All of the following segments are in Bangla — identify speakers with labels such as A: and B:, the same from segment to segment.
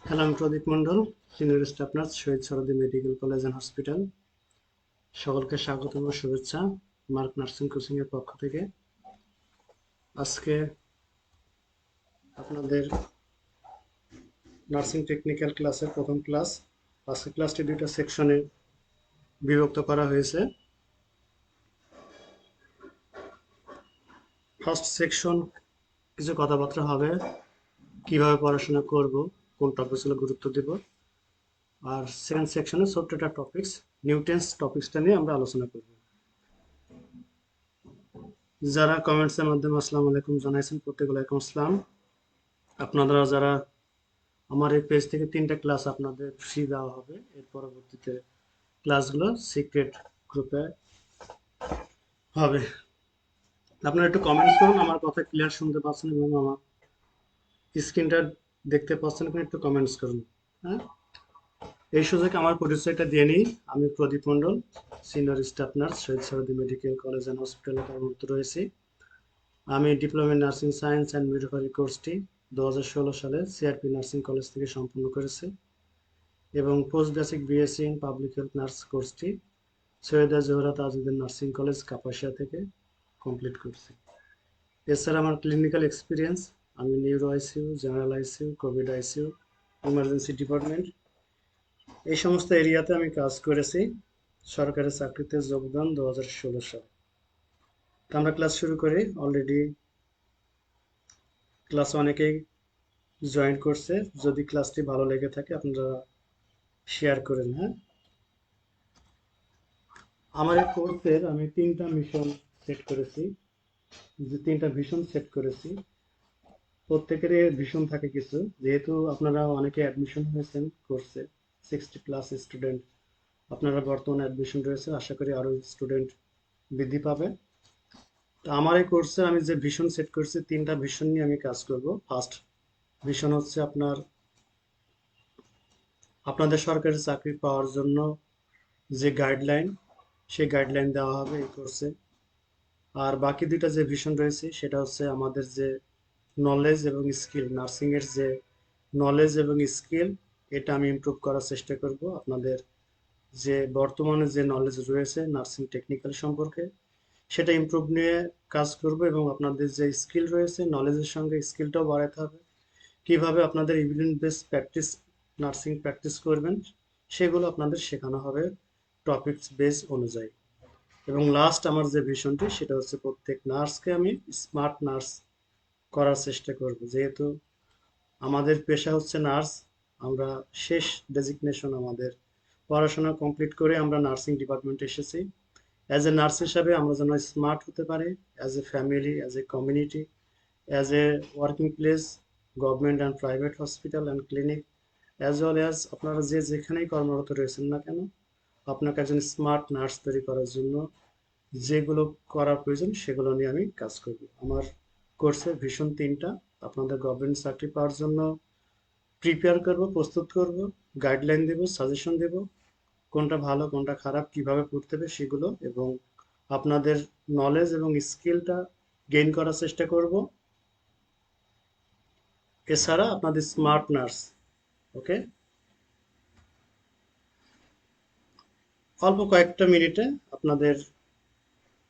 A: হ্যালো, আমি Pradip Mondal, senior staff nurse, Shahid Suhrawardy medical college and hospital. সকলকে স্বাগত ও শুভেচ্ছা মার্ক নার্সিং কোচিং এর পক্ষ থেকে। আজকে আপনাদের নার্সিং টেকনিক্যাল ক্লাসের প্রথম ক্লাস। আজকে ক্লাসটি দুইটা সেকশনে বিভক্ত করা হয়েছে। ফার্স্ট সেকশন কিছু কথাবার্তা হবে, কিভাবে পড়াশোনা করব, কোন টপিকসগুলো গুরুত্ব দেব। আর সেকেন্ড সেকশনে ছোট্ট একটা টপিকস, নিউটেন্স টপিক্সটা নিয়ে আমরা আলোচনা করব। যারা কমেন্টসের মাধ্যমে আসসালামু আলাইকুম জানাইছেন, প্রত্যেক ওয়ালাইকুম আসসালাম। আপনারা যারা আমার এই পেজ থেকে 3টা ক্লাস আপনাদের ফ্রি দেওয়া হবে, এর পরবর্তীতে ক্লাসগুলো সিক্রেট গ্রুপে হবে। আপনারা একটু কমেন্টস করুন, আমার কথা ক্লিয়ার শুনতে পাচ্ছেন এবং আমার স্ক্রিনটা দেখতে পাচ্ছেন কিনা একটু কমেন্টস করুন। হ্যাঁ, এই সুযোগে আমার পরিচয়টা দিয়ে নিই। আমি Pradip Mondal, senior staff nurse, Shahid Suhrawardy medical college and হসপিটালে কর্মরত রয়েছি। আমি diploma in nursing science and midwifery কোর্সটি 2016 সালে সিআরপি নার্সিং কলেজ থেকে সম্পূর্ণ করেছি এবং post basic BSc in public health nurse কোর্সটি সৈয়দা জোহরা তাজউদ্দিন নার্সিং কলেজ কাপাসিয়া থেকে কমপ্লিট করছি। এছাড়া আমার ক্লিনিক্যাল এক্সপিরিয়েন্স, আমি neuro ICU, general ICU, Covid ICU, emergency department, এই সমস্ত এরিয়াতে আমি কাজ করেছি। সরকারি চাকরিতে যোগদান 2016 সালে। তো আমরা ক্লাস শুরু করি। অলরেডি ক্লাস অনেকেই জয়েন করছে। যদি ক্লাসটি ভালো লেগে থাকে আপনারা শেয়ার করেন। হ্যাঁ, আমার এই কোর্সের আমি 3টা মিশন সেট করেছি, যে 3টা ভিশন সেট করেছি। প্রত্যেকেরই ভিশন থাকে কিছু, যেহেতু আপনারা অনেকে অ্যাডমিশন হয়েছেন কোর্সে, 60+ স্টুডেন্ট আপনারা বর্তমানে অ্যাডমিশন রয়েছে, আশা করি আরও স্টুডেন্ট বৃদ্ধি পাবে। তো আমার এই কোর্সে আমি যে ভিশন সেট করেছি, 3টা ভিশন নিয়ে আমি কাজ করব। ফার্স্ট ভিশন হচ্ছে আপনাদের সরকারি চাকরি পাওয়ার জন্য যে গাইডলাইন, সেই গাইডলাইন দেওয়া হবে এই কোর্সে। আর বাকি দুইটা যে ভিশন রয়েছে সেটা হচ্ছে আমাদের যে নলেজ এবং স্কিল, নার্সিংয়ের যে নলেজ এবং স্কিল, এটা আমি ইমপ্রুভ করার চেষ্টা করব। আপনাদের যে বর্তমানে যে নলেজ রয়েছে নার্সিং টেকনিক্যাল সম্পর্কে, সেটা ইমপ্রুভ নিয়ে কাজ করব এবং আপনাদের যে স্কিল রয়েছে নলেজের সঙ্গে স্কিলটাও বাড়াতে হবে। কিভাবে আপনাদের evidence base practice, nursing practice করবেন, সেগুলো আপনাদের শেখানো হবে টপিকস বেস অনুযায়ী। এবং লাস্ট আমার যে ভিশনটি সেটা হচ্ছে প্রত্যেক নার্সকে আমি স্মার্ট নার্স করার চেষ্টা করব। যেহেতু আমাদের পেশা হচ্ছে নার্স, আমরা শেষ ডেজিগনেশন আমাদের পড়াশোনা কমপ্লিট করে আমরা নার্সিং ডিপার্টমেন্টে এসেছি। অ্যাজ এ নার্স হিসাবে আমরা যেন স্মার্ট হতে পারি, as a family, as a community, as a working place, government and private hospital and clinic, as well as আপনারা যে যেখানেই কর্মরত রয়েছেন না কেন, আপনাকে একজন স্মার্ট নার্স তৈরি করার জন্য যেগুলো করার প্রয়োজন সেগুলো নিয়ে আমি কাজ করব। আমার কোর্সের ভিশন 3টা। আপনাদের গভর্নমেন্ট চাকরি পাওয়ার জন্য প্রিপেয়ার করব, প্রস্তুত করব, গাইডলাইন দেব, সাজেশন দেব, কোনটা ভালো কোনটা খারাপ, কিভাবে পড়তে হবে সেগুলো, এবং আপনাদের নলেজ এবং স্কিলটা গেইন করার চেষ্টা করব। এছাড়া আপনাদের স্মার্ট নার্স, ওকে। অল্প কয়েকটা মিনিটে আপনাদের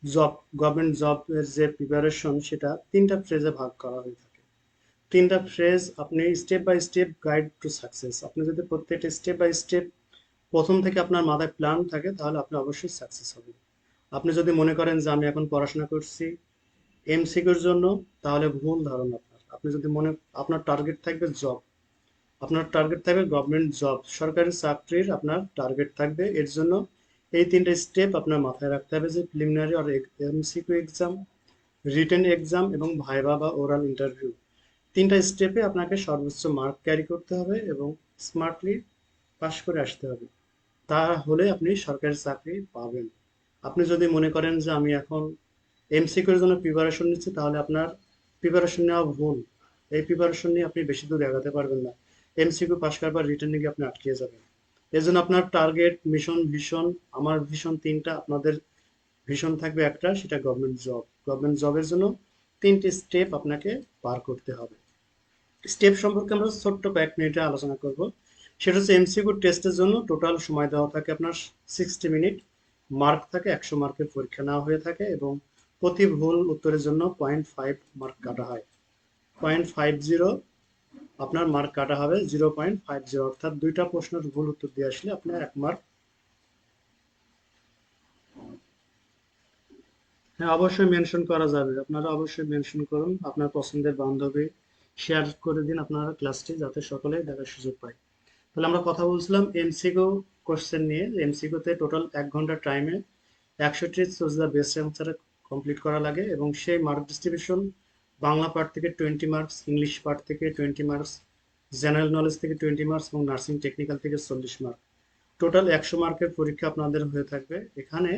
A: জব, গভর্নমেন্ট জবের যে প্রিপারেশন, সেটা 3টা ফ্রেজে ভাগ করা হয়ে থাকে। 3টা ফ্রেজ, আপনি step by step guide to success. আপনি যদি প্রত্যেকটা স্টেপ বাই স্টেপ প্রথম থেকে আপনার মাথায় প্ল্যান থাকে, তাহলে আপনি অবশ্যই সাকসেস হবেন। আপনি যদি মনে করেন যে আমি এখন পড়াশোনা করছি এমসিকিউর জন্য, তাহলে ভুল ধারণা আপনার। আপনি যদি আপনার টার্গেট থাকবে জব, আপনার টার্গেট থাকবে গভর্নমেন্ট জব, সরকারি চাকরির আপনার টার্গেট থাকবে। এর জন্য এই 3টে স্টেপ আপনার মাথায় রাখতে হবে, যে প্রিলিমিনারি আর এমসিকিউ এক্সাম, রিটেন এক্সাম এবং ভাইভা বা ওরাল ইন্টারভিউ। 3টা স্টেপে আপনাকে সর্বোচ্চ মার্ক ক্যারি করতে হবে এবং স্মার্টলি পাশ করে আসতে হবে, তাহলে আপনি সরকারি চাকরি পাবেন। আপনি যদি মনে করেন যে আমি এখন এমসিকিউর জন্য প্রিপারেশন নিচ্ছি, তাহলে আপনার প্রিপারেশন নেওয়া ভুল। এই প্রিপারেশন নিয়ে আপনি বেশি দূর এগাতে পারবেন না। এমসিকিউ পাশ করার পর রিটার্নে গিয়ে আপনি আটকে যাবেন। এর জন্য আপনার টার্গেট, মিশন, ভিশন, আমার ভিশন 3টা, আপনাদের ভিশন থাকবে একটা, সেটা গভর্নমেন্ট জব। গভর্নমেন্ট জবের জন্য 3টি স্টেপ আপনাকে পার করতে হবে। স্টেপ সম্পর্কে আমরা ছোট্ট কয়েক মিনিটে আলোচনা করব। সেটা হচ্ছে এমসিকিউ টেস্টের জন্য টোটাল সময় দেওয়া থাকে আপনার 60 মিনিট, মার্ক থাকে 100 মার্কের পরীক্ষা নেওয়া হয়ে থাকে এবং প্রতি ভুল উত্তরের জন্য 0.5 মার্ক কাটা হয়। 0.50 আপনার মার্ক কাটা হবে 0.50, অর্থাৎ দুইটা প্রশ্নের ভুল উত্তর দিয়ে আসলে আপনার 1 মার্ক। হ্যাঁ, অবশ্যই মেনশন করা যাবে, আপনারা অবশ্যই মেনশন করুন, আপনার পছন্দের বান্ধবী শেয়ার করে দিন আপনারা ক্লাসটি, যাতে সকলে দেখার সুযোগ পায়। তাহলে আমরা কথা বলছিলাম এমসিকিউ কোশ্চেন নিয়ে। এমসিকিউতে টোটাল 1 ঘন্টা টাইমে 100টি choose the best answer complete করা লাগে এবং সেই মার্ক ডিস্ট্রিবিউশন বাংলা পার্ট থেকে 20 মার্কস, ইংলিশ পার্ট থেকে 20 মার্কস, জেনারেল নলেজ থেকে 20 মার্কস এবং নার্সিং টেকনিক্যাল থেকে 40 মার্ক। টোটাল 100 মার্কের পরীক্ষা আপনাদের হয়ে থাকবে। এখানে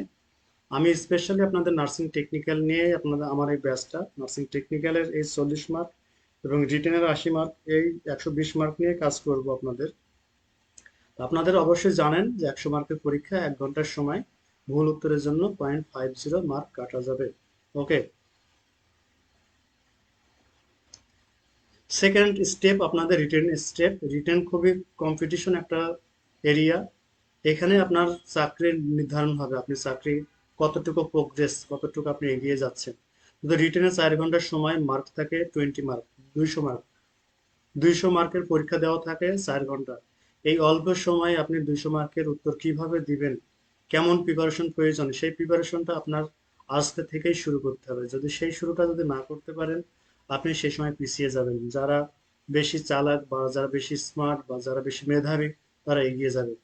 A: আমি স্পেশালি আপনাদের নার্সিং টেকনিক্যাল নিয়ে আপনাদের আমার এই ব্যাচটা, নার্সিং টেকনিক্যালের এই 40 মার্ক এবং রিটেনের 80 মার্ক, এই 120 মার্ক নিয়ে কাজ করব আপনাদের। আপনাদের অবশ্যই জানেন যে 100 মার্কের পরীক্ষা 1 ঘন্টার সময়, ভুল উত্তরের জন্য 0.50 মার্ক কাটা যাবে। ওকে, সেকেন্ড স্টেপ আপনাদের রিটেন স্টেপ। রিটেন খুবই কম্পিটিশন একটা এরিয়া। এখানে আপনার চাকরির নির্ধারণ হবে, আপনি চাকরি কতটুকু প্রোগ্রেস, কতটুকু আপনি এগিয়ে যাচ্ছেন। কিন্তু রিটেনে 4 ঘন্টার সময়, মার্ক থাকে 20 মার্ক, 200 মার্ক। 200 মার্কের পরীক্ষা দেওয়া থাকে 4 ঘন্টা। এই অল্প সময়ে আপনি 200 মার্কের উত্তর কিভাবে দিবেন, কেমন প্রিপারেশন প্রয়োজন, সেই প্রিপারেশনটা আপনার আজকে থেকেই শুরু করতে হবে। যদি সেই শুরুটা যদি না করতে পারেন, আপনি সেই সময় পিছিয়ে যাবেন। যারা বেশি চালাক বা যারা বেশি স্মার্ট বা যারা বেশি মেধাবী, তারা এগিয়ে যাবে।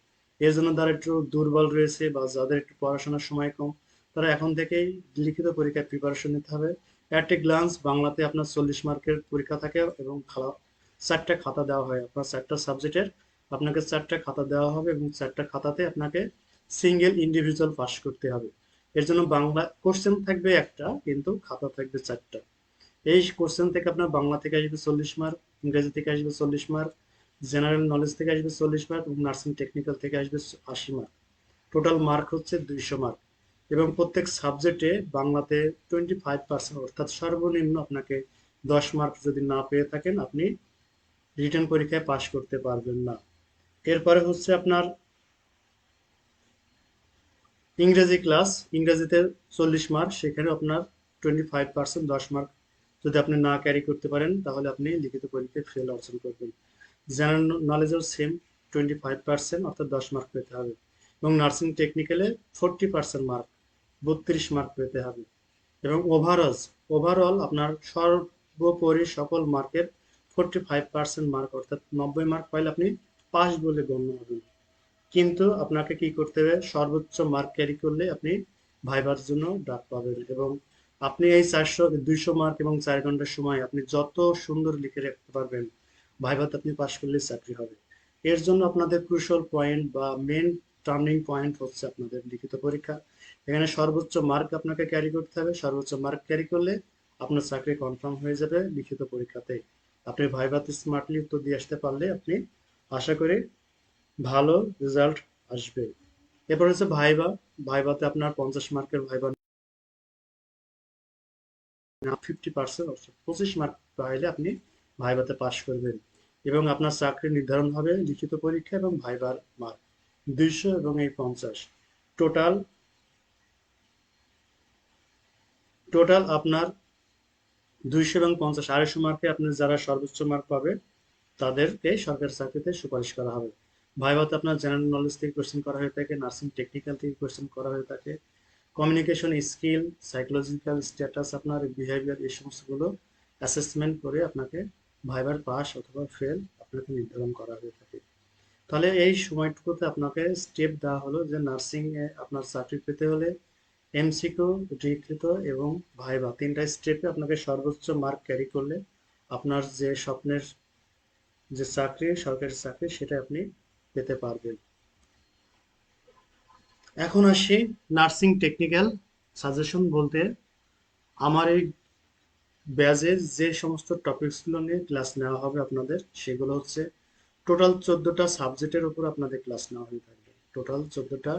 A: এর জন্য যারা একটু দুর্বল রয়েছে বা যাদের একটু পড়াশোনার সময় কম, তারা এখন থেকেই লিখিত পরীক্ষার প্রিপারেশন নিতে হবে। অ্যাট এ গ্লান্স বাংলাতে আপনার 40 মার্কের পরীক্ষা থাকে এবং 4টা খাতা দেওয়া হয় আপনার 4টা সাবজেক্টের। আপনাকে 4টা খাতা দেওয়া হবে এবং 4টা খাতাতে আপনাকে সিঙ্গেল ইন্ডিভিজুয়াল পাস করতে হবে। এর জন্য বাংলা কোশ্চেন থাকবে একটা, কিন্তু খাতা থাকবে 4টা। এই কোশ্চেন থেকে আপনার বাংলা থেকে আসবে 40 মার্ক, ইংরেজি থেকে আসবে 40 মার্ক, জেনারেল নলেজ থেকে আসবে 40 মার্ক এবং নার্সিং টেকনিক্যাল থেকে আসবে 80 মার্ক। টোটাল মার্ক হচ্ছে 200 মার্ক। এবং প্রত্যেক সাবজেক্টে বাংলাতে 25%, অর্থাৎ সর্বনিম্ন আপনাকে 10 মার্ক যদি না পেয়ে থাকেন, আপনি রিটেন পরীক্ষায় পাশ করতে পারবেন না। এরপরে হচ্ছে আপনার ইংরেজি ক্লাস। ইংরেজিতে 40 মার্ক, সেখানে আপনার 25%, 10 মার্ক যদি আপনি না ক্যারি করতে পারেন, তাহলে আপনি লিখিত পরীক্ষায় ফেল অর্জন করবেন। জেনারেল নলেজেও সেম 25%, অর্থাৎ 10 মার্ক পেতে হবে। এবং নার্সিং টেকনিক্যালে 40% মার্ক, 32 মার্ক পেতে হবে। এবং ওভারঅল আপনার সর্বোপরি সকল মার্কের 45% মার্ক, অর্থাৎ 90 মার্ক পাইলে আপনি পাস বলে গণ্য হবেন। কিন্তু আপনাকে কি করতে হবে, সর্বোচ্চ মার্ক ক্যারি করলে আপনি ভাইবার জন্য ডাক পাবেন। এবং আপনি এই 200 মার্ক এবং 4 ঘন্টার সময় আপনি যত সুন্দর লিখে রাখতে পারবেন, ভাইভাতে আপনি পাশ করলে চাকরি হবে। এর জন্য আপনাদের ক্রুশাল পয়েন্ট বা মেন টার্নিং পয়েন্ট হচ্ছে আপনাদের লিখিত পরীক্ষা। এখানে সর্বোচ্চ মার্ক আপনাকে ক্যারি করতে হবে। সর্বোচ্চ মার্ক ক্যারি করলে আপনার চাকরি কনফার্ম হয়ে যাবে লিখিত পরীক্ষাতে। আপনি ভাইভাতে স্মার্টলি উত্তর দিয়ে আসতে পারলে আপনি, আশা করি, ভালো রেজাল্ট আসবে। এরপর হচ্ছে ভাইবা। ভাইভাতে আপনার 50 মার্কের ভাইবা, 50%, অর্থাৎ 25 মার্ক পাইলে আপনি ভাইভাতে পাশ করবেন। এবং আপনার চাকরি নির্ধারণ হবে লিখিত পরীক্ষা এবং ভাইবার মার্ক 200 এবং এই 50। টোটাল টোটাল আপনার 200 এবং 50, 250 মার্কে আপনি যারা সর্বোচ্চ মার্ক পাবে তাদেরকে সরকারি চাকরিতে সুপারিশ করা হবে। ভাইভাতে আপনার জেনারেল নলেজ থেকে কোশ্চেন করা হয়ে থাকে, নার্সিং টেকনিক্যাল থেকে কোশ্চেন করা হয়ে থাকে, কমিউনিকেশন স্কিল, সাইকোলজিক্যাল স্ট্যাটাস, আপনার বিহেভিয়ার, এই সমস্তগুলো অ্যাসেসমেন্ট করে আপনাকে ভাইবার পাস অথবা ফেল আপনাকে নির্ধারণ করা হয়ে থাকে। তাহলে এই সময়টুকুতে আপনাকে স্টেপ দেওয়া হলো যে নার্সিং এ আপনার চাকরি পেতে হলে এমসিকিউ, লিখিত এবং ভাইভা, 3টা স্টেপে আপনাকে সর্বোচ্চ মার্ক ক্যারি করলে আপনার যে স্বপ্নের যে চাকরি, সরকারি চাকরি, সেটা আপনি পেতে পারবেন। এখন আসি নার্সিং টেকনিক্যাল সাজেশন বলতে। আমার এই ব্যাচে যে সমস্ত টপিকসগুলো নিয়ে ক্লাস নেওয়া হবে আপনাদের, সেগুলো হচ্ছে টোটাল 14টা সাবজেক্টের উপর আপনাদের ক্লাস নেওয়া হয়ে থাকবে। টোটাল 14টা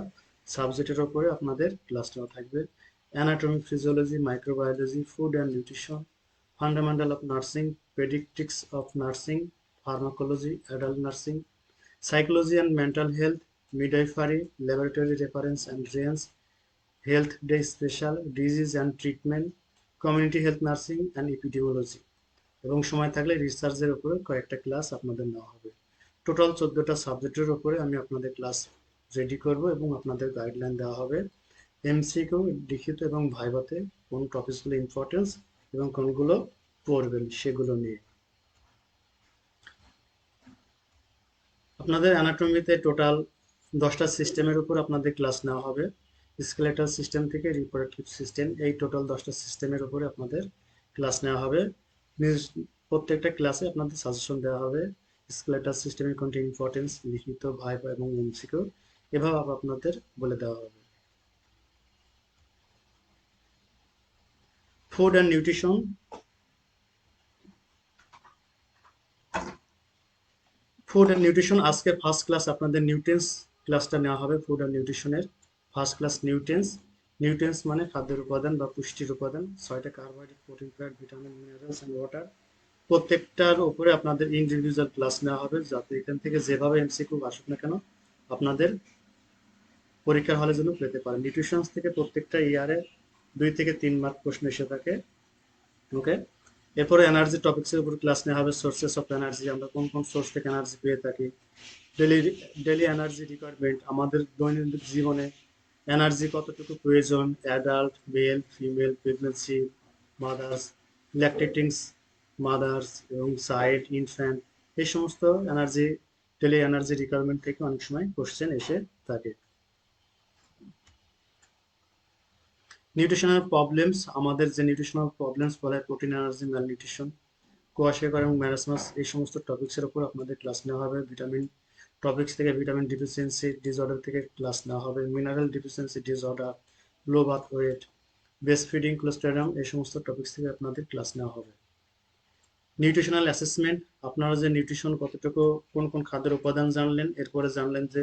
A: সাবজেক্টের উপরে আপনাদের ক্লাস নেওয়া থাকবে। Anatomy, physiology, microbiology, food and nutrition, fundamental of nursing, paediatrics of nursing, pharmacology, adult nursing, psychology and mental health, midwifery, laboratory reference and range, health day special, disease and treatment, community health nursing and epidemiology. এবং সময় থাকলে রিসার্চের উপরে কয়েকটা ক্লাস আপনাদের নেওয়া হবে। টোটাল 14টা সাবজেক্টের উপরে আমি আপনাদের ক্লাস রেডি করব এবং আপনাদের গাইডলাইন দেওয়া হবে এমসিকিউ, লিখিত এবং ভাইভাতে কোন টপিকসগুলো ইম্পর্টেন্স এবং কোনগুলো পড়বেন সেগুলো নিয়ে। আপনাদের অ্যানাটমিতে টোটাল 10টা সিস্টেমের উপর আপনাদের ক্লাস নেওয়া হবে। স্কেলেটাল সিস্টেম থেকে রিপ্রোডাক্টিভ সিস্টেম, এই টোটাল 10টা সিস্টেমের উপরে আপনাদের ক্লাস নেওয়া হবে। প্রত্যেকটা ক্লাসে আপনাদের সাজেশন দেওয়া হবে স্কেলেটাল সিস্টেমের কোনটি ইম্পর্টেন্স, লিখিত, ভাইভা এবং এমসিকিউ এভাবে আপনাদের বলে দেওয়া হবে। Food and nutrition, food and nutrition আজকে ফার্স্ট ক্লাস আপনাদের নিউট্রিয়েন্টস ক্লাসটা নেওয়া হবে। ফুড অ্যান্ড নিউট্রিশনের ফার্স্ট ক্লাস নিউট্রিয়েন্টস। নিউট্রিয়েন্টস মানে খাদ্যের উপাদান বা পুষ্টির উপাদান, 6টা carbohydrate, protein, fat, vitamin, minerals and water. প্রত্যেকটার উপরে আপনাদের ইন্ডিভিজুয়াল ক্লাস নেওয়া হবে, যাতে এখান থেকে যেভাবে এমসিকিউ আসুক না কেন আপনাদের পরীক্ষার হলে যেন পেতে পারেন। নিউট্রিশন থেকে প্রত্যেকটা ইয়ারে 2 থেকে 3 মার্ক প্রশ্ন এসে থাকে। ওকে, এরপরে এনার্জি টপিক্সের উপর ক্লাস নেওয়া হবে। সোর্সেস অফ এনার্জি, আমরা কোন কোন সোর্স থেকে এনার্জি পেয়ে থাকি। ডেলি ডেলি এনার্জি রিকোয়ারমেন্ট, আমাদের দৈনন্দিন জীবনে এনার্জি কতটুকু প্রয়োজন, adult, male, female, pregnancy mothers, lactatings mothers এবং চাইল্ড, ইনফ্যান্ট, এই সমস্ত এনার্জি, ডেলি এনার্জি রিকোয়ারমেন্ট থেকে অনেক সময় কোশ্চেন এসে থাকে। নিউট্রিশনাল প্রবলেমস, আমাদের যে নিউট্রিশনাল প্রবলেমস বলে প্রোটিন এনার্জি, ম্যালনিউট্রিশন, কোয়াশেকার এবং ম্যারাসমাস, এই সমস্ত টপিক্সের উপর আপনাদের ক্লাস নেওয়া হবে। ভিটামিন টপিক্স থেকে ভিটামিন ডিফিসিয়েন্সি ডিসঅর্ডার থেকে ক্লাস নেওয়া হবে। Mineral deficiency disorder, low birth weight, breast feeding, Clostridium, এই সমস্ত টপিক্স থেকে আপনাদের ক্লাস নেওয়া হবে। নিউট্রিশনাল অ্যাসেসমেন্ট, আপনারা যে নিউট্রিশন কতটুকু কোন কোন খাদ্যের উপাদান জানলেন, এরপরে জানলেন যে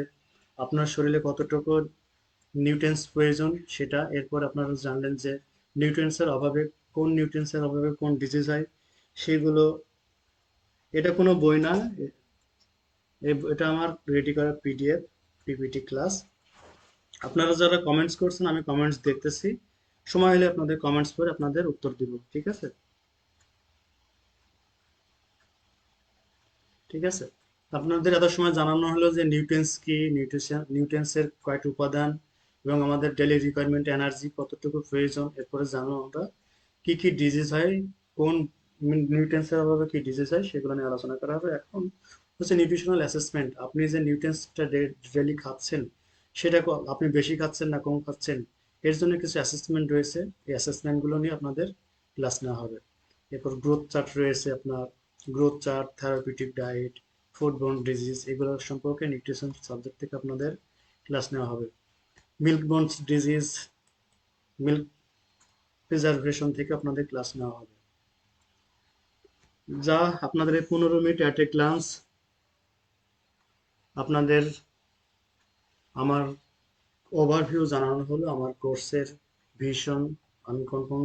A: আপনার শরীরে কতটুকু নিউট্রিয়েন্টস প্রয়োজন সেটা, এরপর আপনারা জানলেন যে নিউট্রিয়েন্টসের অভাবে কোন ডিজিজ হয় সেগুলো। এটা কোনো বই না, এটা আমার রেডি করা পিডিএফ পিপিটি ক্লাস। আপনারা যারা কমেন্টস করছেন আমি কমেন্টস দেখতেছি, সময় হলে আপনাদের কমেন্টস পড়ে আপনাদের উত্তর দিব। ঠিক আছে, ঠিক আছে। আপনাদের এত সময় জানানো হলো যে নিউট্রিয়েন্টস কি, নিউট্রিয়েন্টসের কয়টি উপাদান এবং আমাদের ডেইলি রিকোয়ারমেন্ট এনার্জি কতটুকু প্রয়োজন। এরপরে জানো আমরা কি কি ডিজিজ হয়, কোন নিউট্রিয়েন্টসের অভাবে কি ডিজিজ হয় সেগুলো নিয়ে আলোচনা করা হবে। এখন হচ্ছে নিউট্রিশনাল অ্যাসেসমেন্ট, আপনি যে নিউট্রিয়েন্টসটা ডেইলি খাচ্ছেন সেটা আপনি বেশি খাচ্ছেন না কম খাচ্ছেন, এর জন্য কিছু অ্যাসেসমেন্ট রয়েছে। এই অ্যাসেসমেন্টগুলো নিয়ে আপনাদের ক্লাস নেওয়া হবে। এরপর গ্রোথ চার্ট রয়েছে, আপনার growth chart, therapeutic diet, foodborne disease, এগুলো সম্পর্কে নিউট্রিশন সাবজেক্ট থেকে আপনাদের ক্লাস নেওয়া হবে। Milk borne disease, milk preservation থেকে আপনাদের ক্লাস নেওয়া হবে। যা আপনাদের এই 15 মিনিট অ্যাট এ গ্লান্স আপনাদের আমার ওভারভিউ জানানো হলো আমার কোর্সের ভিশন, আমি কোন কোন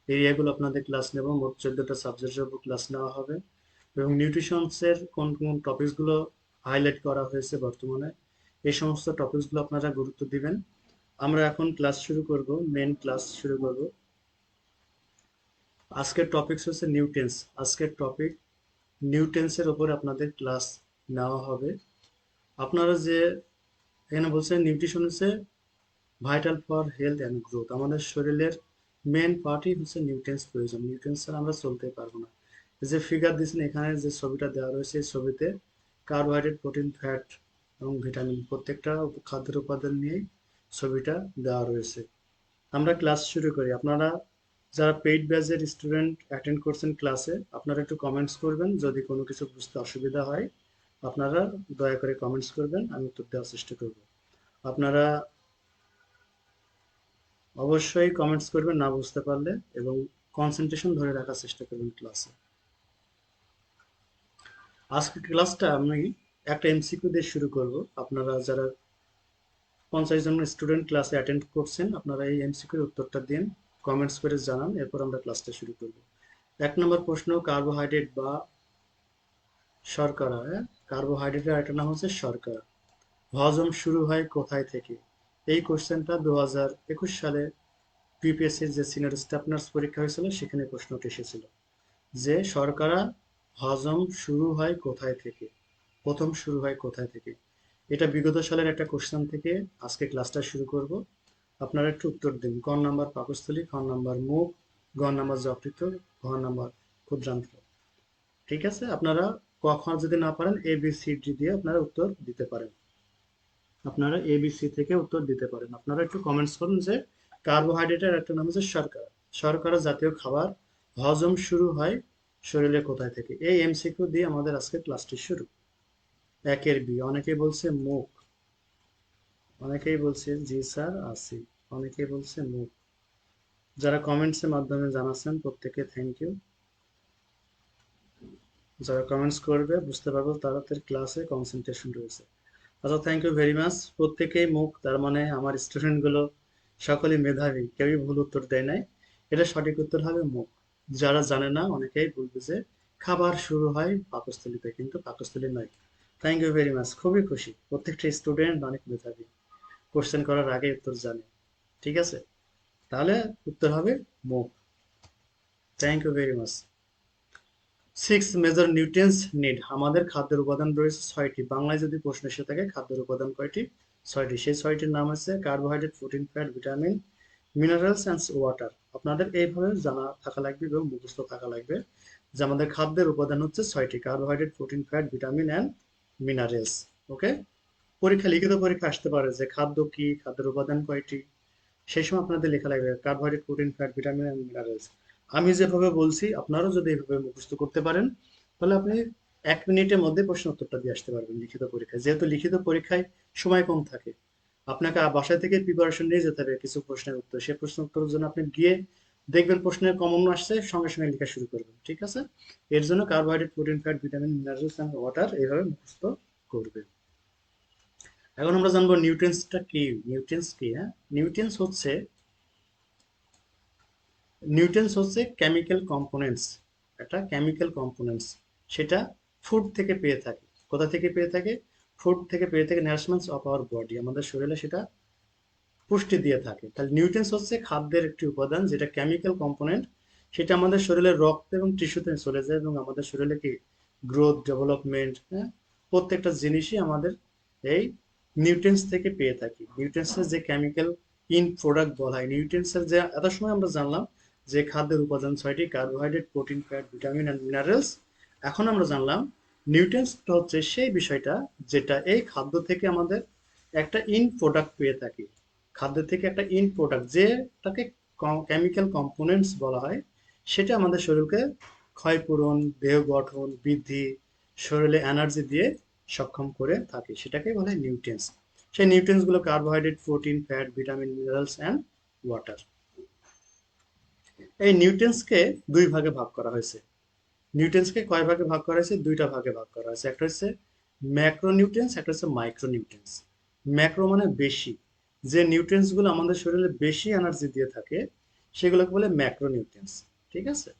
A: এরিয়াগুলো আপনাদের ক্লাস নেব। মোট 14টা সাবজেক্টের উপর ক্লাস নেওয়া হবে এবং নিউট্রিশনসের কোন কোন টপিকসগুলো হাইলাইট করা হয়েছে বর্তমানে, এই সমস্ত টপিকসগুলো আপনারা গুরুত্ব দিবেন। আমরা এখন ক্লাস শুরু করব, মেন ক্লাস শুরু করব। আজকের টপিকস হচ্ছে নিউটেন্স। আজকের টপিক নিউটেন্সের উপর আপনাদের ক্লাস নেওয়া হবে। আপনারা যে এখানে বলছেন নিউট্রিশন হচ্ছে vital for health and growth, আমাদের শরীরের মেন পার্টই হচ্ছে নিউট্রিয়েন্টস প্রয়োজন, নিউট্রিয়েন্টস ছাড়া আমরা চলতে পারবো না। যে ফিগার দিয়েছেন এখানে, যে ছবিটা দেওয়া রয়েছে এই ছবিতে কার্বোহাইড্রেট, প্রোটিন, ফ্যাট এবং ভিটামিন প্রত্যেকটা খাদ্যের উপাদান নিয়েই ছবিটা দেওয়া রয়েছে। আমরা ক্লাস শুরু করি। আপনারা যারা পেইড ব্যাচের স্টুডেন্ট অ্যাটেন্ড করছেন ক্লাসে, আপনারা একটু কমেন্টস করবেন, যদি কোনো কিছু বুঝতে অসুবিধা হয় আপনারা দয়া করে কমেন্টস করবেন, আমি উত্তর দেওয়ার চেষ্টা করব। আপনারা অবশ্যই কমেন্টস করবেন না বুঝতে পারলে, এবং কনসেন্ট্রেশন ধরে রাখার চেষ্টা করবেন ক্লাসে। আজকের ক্লাসটা আমি একটা এমসিকিউ দিয়ে শুরু করব। আপনারা যারা 50 জন স্টুডেন্ট ক্লাসে অ্যাটেন্ড করছেন আপনারা এই এমসিকিউর উত্তরটা দিন, কমেন্টস করে জানান, এরপর আমরা ক্লাসটা শুরু করব। এক নম্বর প্রশ্ন, কার্বোহাইড্রেট বা শর্করা, হ্যাঁ, কার্বোহাইড্রেটের আরেকটা নাম হচ্ছে শর্করা, হজম শুরু হয় কোথায় থেকে? এই কোশ্চেনটা 2021 সালে পিপিএসসির যে সিনিয়র স্টাফ নার্স পরীক্ষা হয়েছিল সেখানে প্রশ্নটি এসেছিল যে শর্করা হজম শুরু হয় কোথায় থেকে, প্রথম শুরু হয় কোথায় থেকে। এটা বিগত সালের একটা কোশ্চেন থেকে আজকে ক্লাসটা শুরু করব। আপনারা একটু উত্তর দিন। ক নাম্বার পাকস্থলী, খ নাম্বার মুখ, গ নাম্বার যকৃৎ, ঘ নাম্বার ক্ষুদ্রান্ত্র। ঠিক আছে, আপনারা কখন যদি না পারেন এ বি সি ডি দিয়ে আপনারা উত্তর দিতে পারেন। আপনারা এ বি সি থেকে উত্তর দিতে পারেন। আপনারা একটু কমেন্টস করুন যে কার্বোহাইড্রেটের একটা নাম হচ্ছে শর্করা, শর্করা জাতীয় খাবার হজম শুরু হয় শরীরে কোথায় থেকে? এই এমসিকিউ দিয়ে আমাদের আজকে ক্লাসটি শুরু। একের বি, অনেকেই বলছে মুখ, অনেকেই বলছে জি স্যার আসি, অনেকেই বলছে মুখ। যারা কমেন্টসের মাধ্যমে জানাচ্ছেন প্রত্যেকে থ্যাংক ইউ। যারা কমেন্টস করবে বুঝতে পারবো তাদের ক্লাসে কনসেন্ট্রেশন রয়েছে। আচ্ছা, থ্যাংক ইউ ভেরি মাচ। প্রত্যেকেই মুখ, তার মানে আমার স্টুডেন্টগুলো সকলেই মেধাবী, কেউই ভুল উত্তর দেয় নাই। এটা সঠিক উত্তর হবে মুখ। যারা জানে না অনেকেই বলবে যে খাবার শুরু হয় পাকস্থলীতে, কিন্তু পাকস্থলী নয়। থ্যাংক ইউ ভেরি মাচ, খুবই খুশি, প্রত্যেকটা স্টুডেন্ট অনেক মেধাবী, কোশ্চেন করার আগে উত্তর জানে। ঠিক আছে, তাহলে উত্তর হবে মুখ। Thank you very much. Six major nutrients need, আমাদের খাদ্যের উপাদান রয়েছে ছয়টি। বাংলায় যদি প্রশ্ন এসে থাকে খাদ্যের উপাদান কয়টি? ছয়টি। সেই ছয়টির নাম হচ্ছে carbohydrate, protein, fat, vitamin, minerals and water. আপনাদের এইভাবে জানা থাকা লাগবে এবং মুখস্থ থাকা লাগবে যে আমাদের খাদ্যের উপাদান হচ্ছে ছয়টি: carbohydrate, protein, fat, vitamin and minerals. Okay, পরীক্ষা, লিখিত পরীক্ষা আসতে পারে যে খাদ্য কি, খাদ্যের উপাদান কয়টি, সেই সময় আপনাদের লেখা লাগবে carbohydrate, protein, fat, vitamin and minerals. আমি যেভাবে বলছি আপনারাও যদি এইভাবে মুখস্থ করতে পারেন তাহলে আপনি 1 মিনিটের মধ্যে প্রশ্ন উত্তরটা দিয়ে আসতে পারবেন লিখিত পরীক্ষায়। যেহেতু লিখিত পরীক্ষায় সময় কম থাকে, আপনাকে বাসায় থেকে প্রিপারেশন নিয়ে যেতে হবে কিছু প্রশ্নের উত্তর। সেই প্রশ্ন উত্তরের জন্য আপনি গিয়ে দেখবেন প্রশ্নের কমন আসছে, সঙ্গে সঙ্গে লেখা শুরু করবেন। ঠিক আছে, এর জন্য carbohydrate, protein, fat, vitamin, minerals and water এইভাবে মুখস্থ করবেন। এখন আমরা জানবো নিউট্রিয়েন্টসটা কি। নিউট্রিয়েন্টস কি? হ্যাঁ, নিউট্রিয়েন্টস হচ্ছে, নিউট্রিয়েন্টস হচ্ছে কেমিক্যাল কম্পোনেন্টস, একটা কেমিক্যাল কম্পোনেন্টস। সেটা ফুড থেকে পেয়ে থাকে। কোথা থেকে পেয়ে থাকে? ফুড থেকে পেয়ে থাকে, নারিশমেন্টস অফ আওয়ার বডি, আমাদের শরীরে সেটা পুষ্টি দিয়ে থাকে। তাহলে নিউট্রিয়েন্টস হচ্ছে খাদ্যের একটি উপাদান যেটা কেমিক্যাল কম্পোনেন্ট, সেটা আমাদের শরীরের রক্ত এবং টিস্যুতে চলে যায় এবং আমাদের শরীরে কি গ্রোথ, ডেভেলপমেন্ট, হ্যাঁ, প্রত্যেকটা জিনিসই আমাদের এই নিউট্রিয়েন্টস থেকে পেয়ে থাকি। নিউট্রিয়েন্টসের যে কেমিক্যাল ইন প্রোডাক্ট বলা হয়, নিউট্রিয়েন্টসের যে এত সময় আমরা জানলাম যে খাদ্যের উপাদান ছয়টি: carbohydrate, protein, fat, vitamin and minerals. এখন আমরা জানলাম নিউট্রিয়েন্টসটা হচ্ছে সেই বিষয়টা যেটা এই খাদ্য থেকে আমাদের একটা ইন প্রোডাক্ট পেয়ে থাকি। খাদ্য থেকে একটা ইন প্রোডাক্ট যেটাকে কেমিক্যাল কম্পোনেন্টস বলা হয়, সেটা আমাদের শরীরকে ক্ষয়পূরণ, দেহ গঠন, বৃদ্ধি, শরীরে এনার্জি দিয়ে সক্ষম করে থাকে, সেটাকে বলা হয় নিউট্রিয়েন্টস। সেই নিউট্রিয়েন্টস গুলো carbohydrate, protein, fat, vitamin, minerals and water. এই নিউট্রিয়েন্টসকে দুই ভাগে ভাগ করা হয়েছে। নিউট্রিয়েন্টসকে কয় ভাগে ভাগ করা হয়েছে? দুইটা ভাগে ভাগ করা হয়েছে। একটা হচ্ছে ম্যাক্রোনিউট্রিয়েন্টস, একটা হচ্ছে মাইক্রোনিউট্রিয়েন্টস। ম্যাক্রো মানে বেশি, যে নিউট্রিয়েন্টস গুলো আমাদের শরীরে বেশি এনার্জি দিয়ে থাকে সেগুলোকে বলে ম্যাক্রোনিউট্রিয়েন্টস। ঠিক আছে,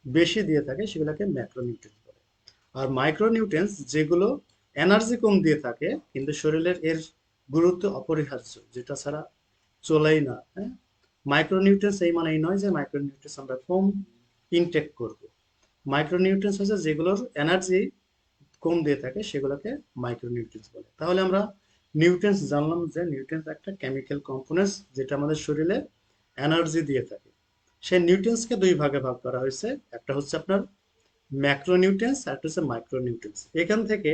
A: বেশি দিয়ে থাকে সেগুলোকে ম্যাক্রোনিউট্রিয়েন্টস বলে। আর মাইক্রোনিউট্রিয়েন্টস যেগুলো এনার্জি কম দিয়ে থাকে কিন্তু শরীরের এর গুরুত্ব অপরিহার্য, যেটা ছাড়া চলেই না, হ্যাঁ। মাইক্রোনিউট্রিয়েন্টস এই মানেই নয় যে মাইক্রোনিউট্রিয়েন্টস আমরা কম ইনটেক করব। মাইক্রোনিউট্রিয়েন্টস হচ্ছে যেগুলোর এনার্জি কম দিয়ে থাকে সেগুলোকে মাইক্রোনিউট্রিয়েন্টস বলে। তাহলে আমরা নিউট্রিয়েন্টস জানলাম যে নিউট্রিয়েন্টস একটা কেমিক্যাল কম্পোনেন্টস যেটা আমাদের শরীরে এনার্জি দিয়ে থাকে। সেই নিউট্রিয়েন্টসকে দুই ভাগে ভাগ করা হয়েছে, একটা হচ্ছে আপনার ম্যাক্রোনিউট্রিয়েন্টস আর একটা হচ্ছে মাইক্রোনিউট্রিয়েন্টস। এখান থেকে